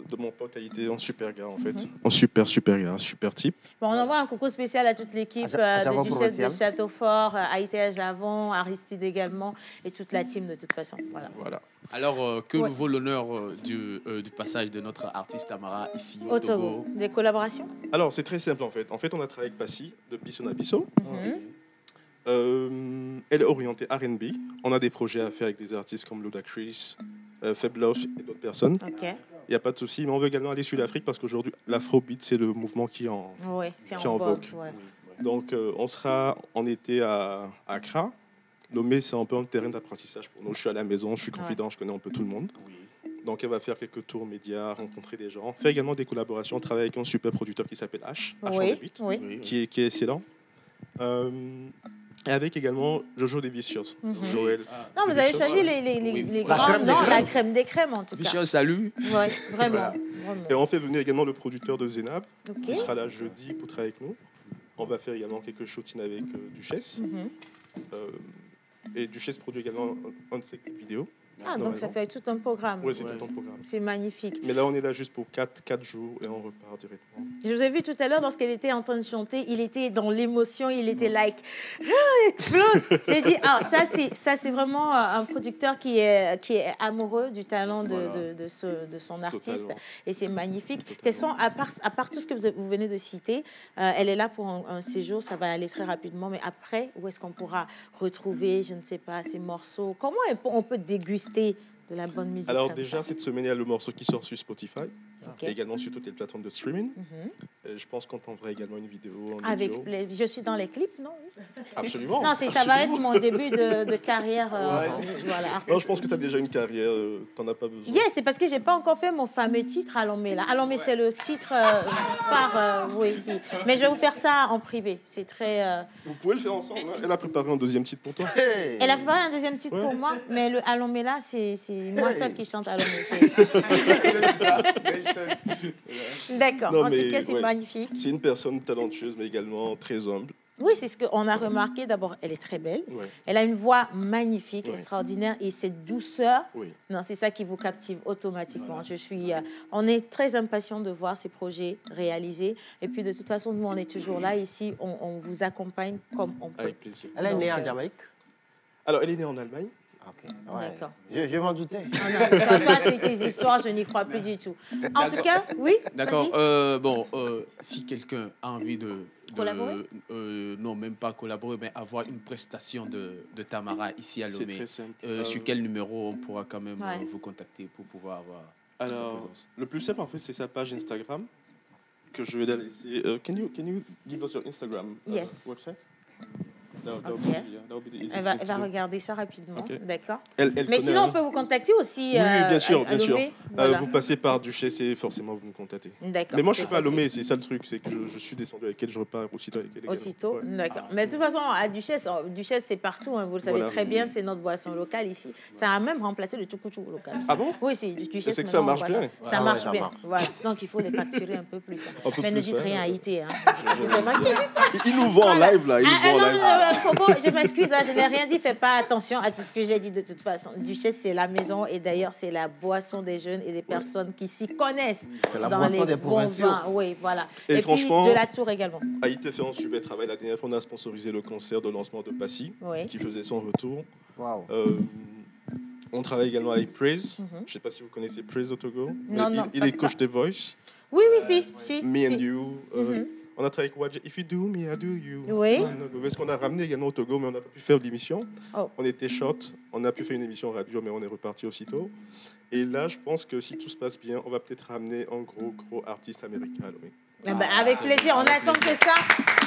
De mon pote, elle était un super gars, en fait. Un super gars, super type. Bon, on envoie un coucou spécial à toute l'équipe de Duchesse de Château-Fort, Haïté à Javon, Aristide également, et toute la team de toute façon. Voilà. Alors, que nous vaut l'honneur du passage de notre artiste Tamara ici au Togo? Des collaborations? Alors, c'est très simple, en fait. En fait, on a travaillé avec Passy, de Bissona Bisso. Elle est orientée R&B. On a des projets à faire avec des artistes comme Ludacris, Fab Love et d'autres personnes. Okay. Il n'y a pas de souci. Mais on veut également aller sur l'Afrique parce qu'aujourd'hui, l'afrobeat, c'est le mouvement qui est en vogue. Ouais. Donc, on sera en été à Accra. Lomé, c'est un peu un terrain d'apprentissage pour nous. Je suis à la maison, je suis confident, je connais un peu tout le monde. Donc, elle va faire quelques tours médias, rencontrer des gens. Faire également des collaborations, travailler avec un super producteur qui s'appelle H qui est excellent. Et avec également Jojo des Vicious. Joël. Non, vous avez choisi les grands noms, la crème des crèmes en tout cas. Vicious, salut. Ouais, vraiment. Et on fait venir également le producteur de Zénab, qui sera là jeudi pour travailler avec nous. On va faire également quelques shootings avec Duchesse. Et Duchesse produit également un de ses vidéos. Ah, donc ça fait tout un programme. Oui, c'est tout un programme. C'est magnifique. Mais là, on est là juste pour 4 jours et on repart directement. Je vous ai vu tout à l'heure, lorsqu'elle était en train de chanter, il était dans l'émotion, il était like, explose. J'ai dit, ça c'est vraiment un producteur qui est amoureux du talent de son artiste. Totalement. Et c'est magnifique. Quels sont, à part tout ce que vous venez de citer, elle est là pour un séjour, ça va aller très rapidement, mais après, où est-ce qu'on pourra retrouver, je ne sais pas, ces morceaux? Comment on peut déguster de la bonne musique? Alors déjà, cette semaine, il y a le morceau qui sort sur Spotify, et également sur toutes les plateformes de streaming. Je pense qu'on t'enverra également une vidéo en audio. Je suis dans les clips, non? Absolument. Non, ça va être mon début de carrière artistique. Non, je pense que tu as déjà une carrière, tu n'en as pas besoin. C'est parce que je n'ai pas encore fait mon fameux titre Alomé. Alomé, c'est le titre mais je vais vous faire ça en privé. C'est très... Vous pouvez le faire ensemble. Elle a préparé un deuxième titre pour toi. Elle a préparé un deuxième titre pour moi, mais le Alomé là, c'est moi seule qui chante Alomé. D'accord, en tout cas, c'est magnifique. C'est une personne talentueuse, mais également très humble. Oui, c'est ce qu'on a remarqué. D'abord, elle est très belle. Elle a une voix magnifique, extraordinaire. Et cette douceur, c'est ça qui vous captive automatiquement. On est très impatients de voir ces projets réalisés. Et puis, de toute façon, nous, on est toujours là. Ici, on vous accompagne comme on peut. Avec plaisir. Elle est née en Jamaïque? Alors, elle est née en Allemagne. D'accord. Je m'en doutais. Toi, tes histoires, je n'y crois plus du tout. En tout cas, oui. D'accord. Si quelqu'un a envie de collaborer, non, même pas collaborer, mais avoir une prestation de Tamara ici à Lomé. C'est très simple. Sur quel numéro on pourra quand même vous contacter pour pouvoir avoir sa présence? Le plus simple, en fait, c'est sa page Instagram que je vais la laisser. Can you give us your Instagram website? Elle va regarder ça rapidement, d'accord. Mais sinon, on peut vous contacter aussi. Oui, bien sûr, bien sûr. Voilà. Vous passez par Duchesse et forcément vous me contactez. D'accord. Mais moi, je suis pas à Lomé, c'est ça le truc, c'est que je suis descendu avec elle, je repars aussitôt avec elle. Aussitôt, d'accord. Mais de toute façon, à Duchesse, c'est partout, vous le savez très bien, c'est notre boisson locale ici. Ça a même remplacé le toucouchou local. Ah bon? Oui, c'est Duchesse. C'est que ça marche bien. Ça marche bien. Voilà. Donc il faut les facturer un peu plus. Mais ne dites rien à IT. C'est moi qui dis ça. Il nous vend en live là. Je m'excuse, je n'ai rien dit. Fais pas attention à tout ce que j'ai dit de toute façon. Duchesse, c'est la maison et d'ailleurs, c'est la boisson des jeunes et des personnes qui s'y connaissent. C'est la boisson des provinciaux. Oui, voilà. Et franchement, puis de la Tour également. Haïti fait un super travail. La dernière fois, on a sponsorisé le concert de lancement de Passy, qui faisait son retour. On travaille également avec Praise. Je ne sais pas si vous connaissez Praise au Togo. Il est coach de Voice. Oui, si. Me and You. On a travaillé avec Wadja. If you do me, I do you. Oui. Parce qu'on a ramené également au Togo, mais on n'a pas pu faire l'émission. On était short. On a pu faire une émission radio, mais on est reparti aussitôt. Et là, je pense que si tout se passe bien, on va peut-être ramener un gros artiste américain. Avec plaisir. On attend que ça,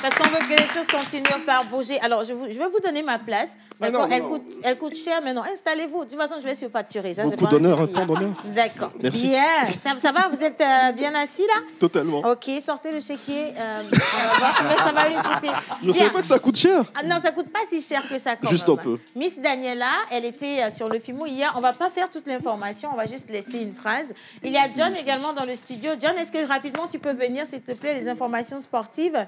parce qu'on veut que les choses continuent par bouger. Alors, je vais vous donner ma place. Elle coûte cher, mais non, installez-vous. De toute façon, je vais surfacturer. Ça, beaucoup d'honneur, un temps d'honneur. D'accord. Merci. Bien. Ça va? Vous êtes bien assis là? Totalement. Ok, sortez le chéquier. Mais ça va lui coûter. Je ne savais pas que ça coûte cher. Non, ça ne coûte pas si cher que ça. Juste un peu. Miss Daniela, elle était sur le FIMO hier. On ne va pas faire toute l'information, on va juste laisser une phrase. Il y a John également dans le studio. John, est-ce que rapidement tu peux venir, s'il te plaît, les informations sportives?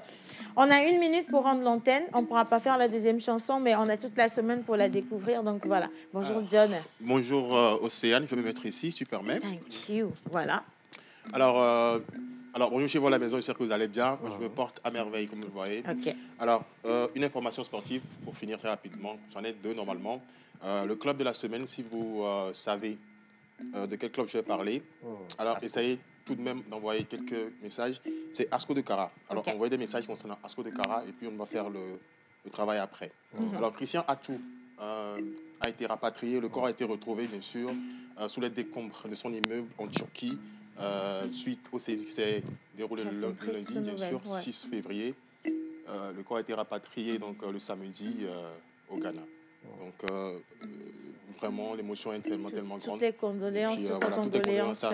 On a 1 minute pour rendre l'antenne. On ne pourra pas faire la deuxième chanson, mais on a toute la semaine pour la découvrir. Donc voilà. Bonjour John. Bonjour Océane, je vais me mettre ici, super même. Thank you. Voilà. Alors bonjour chez vous à la maison, j'espère que vous allez bien. Moi, je me porte à merveille, comme vous le voyez. Okay. Alors, une information sportive pour finir très rapidement. J'en ai 2 normalement. Le club de la semaine, si vous savez de quel club je vais parler, alors essayez tout de même d'envoyer quelques messages. C'est Asco de Cara. Alors, envoyez des messages concernant Asco de Cara et puis on va faire le travail après. Alors, Christian Atou a été rapatrié. Le corps a été retrouvé, bien sûr, sous les décombres de son immeuble en Turquie. suite au séisme qui s'est déroulé le lundi, bien sûr, 6 février. Le corps a été rapatrié donc, le samedi au Ghana. Donc, vraiment, l'émotion est tellement grande. Toutes les condoléances, puis, toutes les condoléances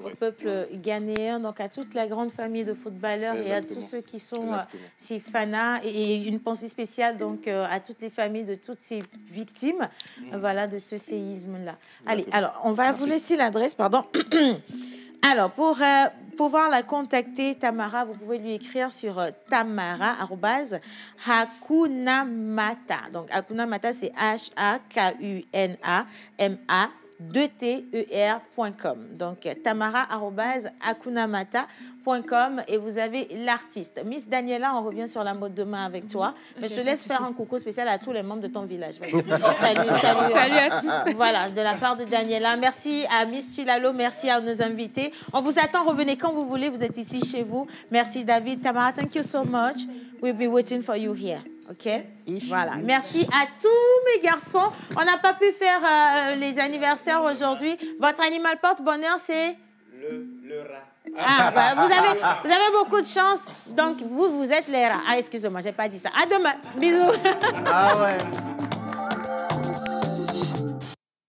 au peuple ghanéen, donc à toute la grande famille de footballeurs et à tous ceux qui sont si fanats. Et une pensée spéciale donc, à toutes les familles de toutes ces victimes voilà, de ce séisme-là. Allez, alors, on va vous laisser l'adresse, pardon. Alors, pour pouvoir la contacter, Tamara, vous pouvez lui écrire sur tamara@hakunamata. Donc, Hakunamata, c'est HAKUNAMA2TER.com. Donc, tamara@hakunamata.com et vous avez l'artiste. Miss Daniela, on revient sur la mode demain avec toi. Mais je te laisse faire un coucou spécial à tous les membres de ton village. Salut à tous. Voilà, de la part de Daniela. Merci à Miss Chilalo, merci à nos invités. On vous attend, revenez quand vous voulez, vous êtes ici chez vous. Merci David. Tamara, thank you so much. We'll be waiting for you here. OK? Voilà. Merci à tous mes garçons. On n'a pas pu faire les anniversaires aujourd'hui. Votre animal porte-bonheur, c'est? Le rat. Ah, bah, vous avez beaucoup de chance. Donc, vous êtes les rats. Ah, excusez-moi, je n'ai pas dit ça. À demain. Bisous. Ah ouais.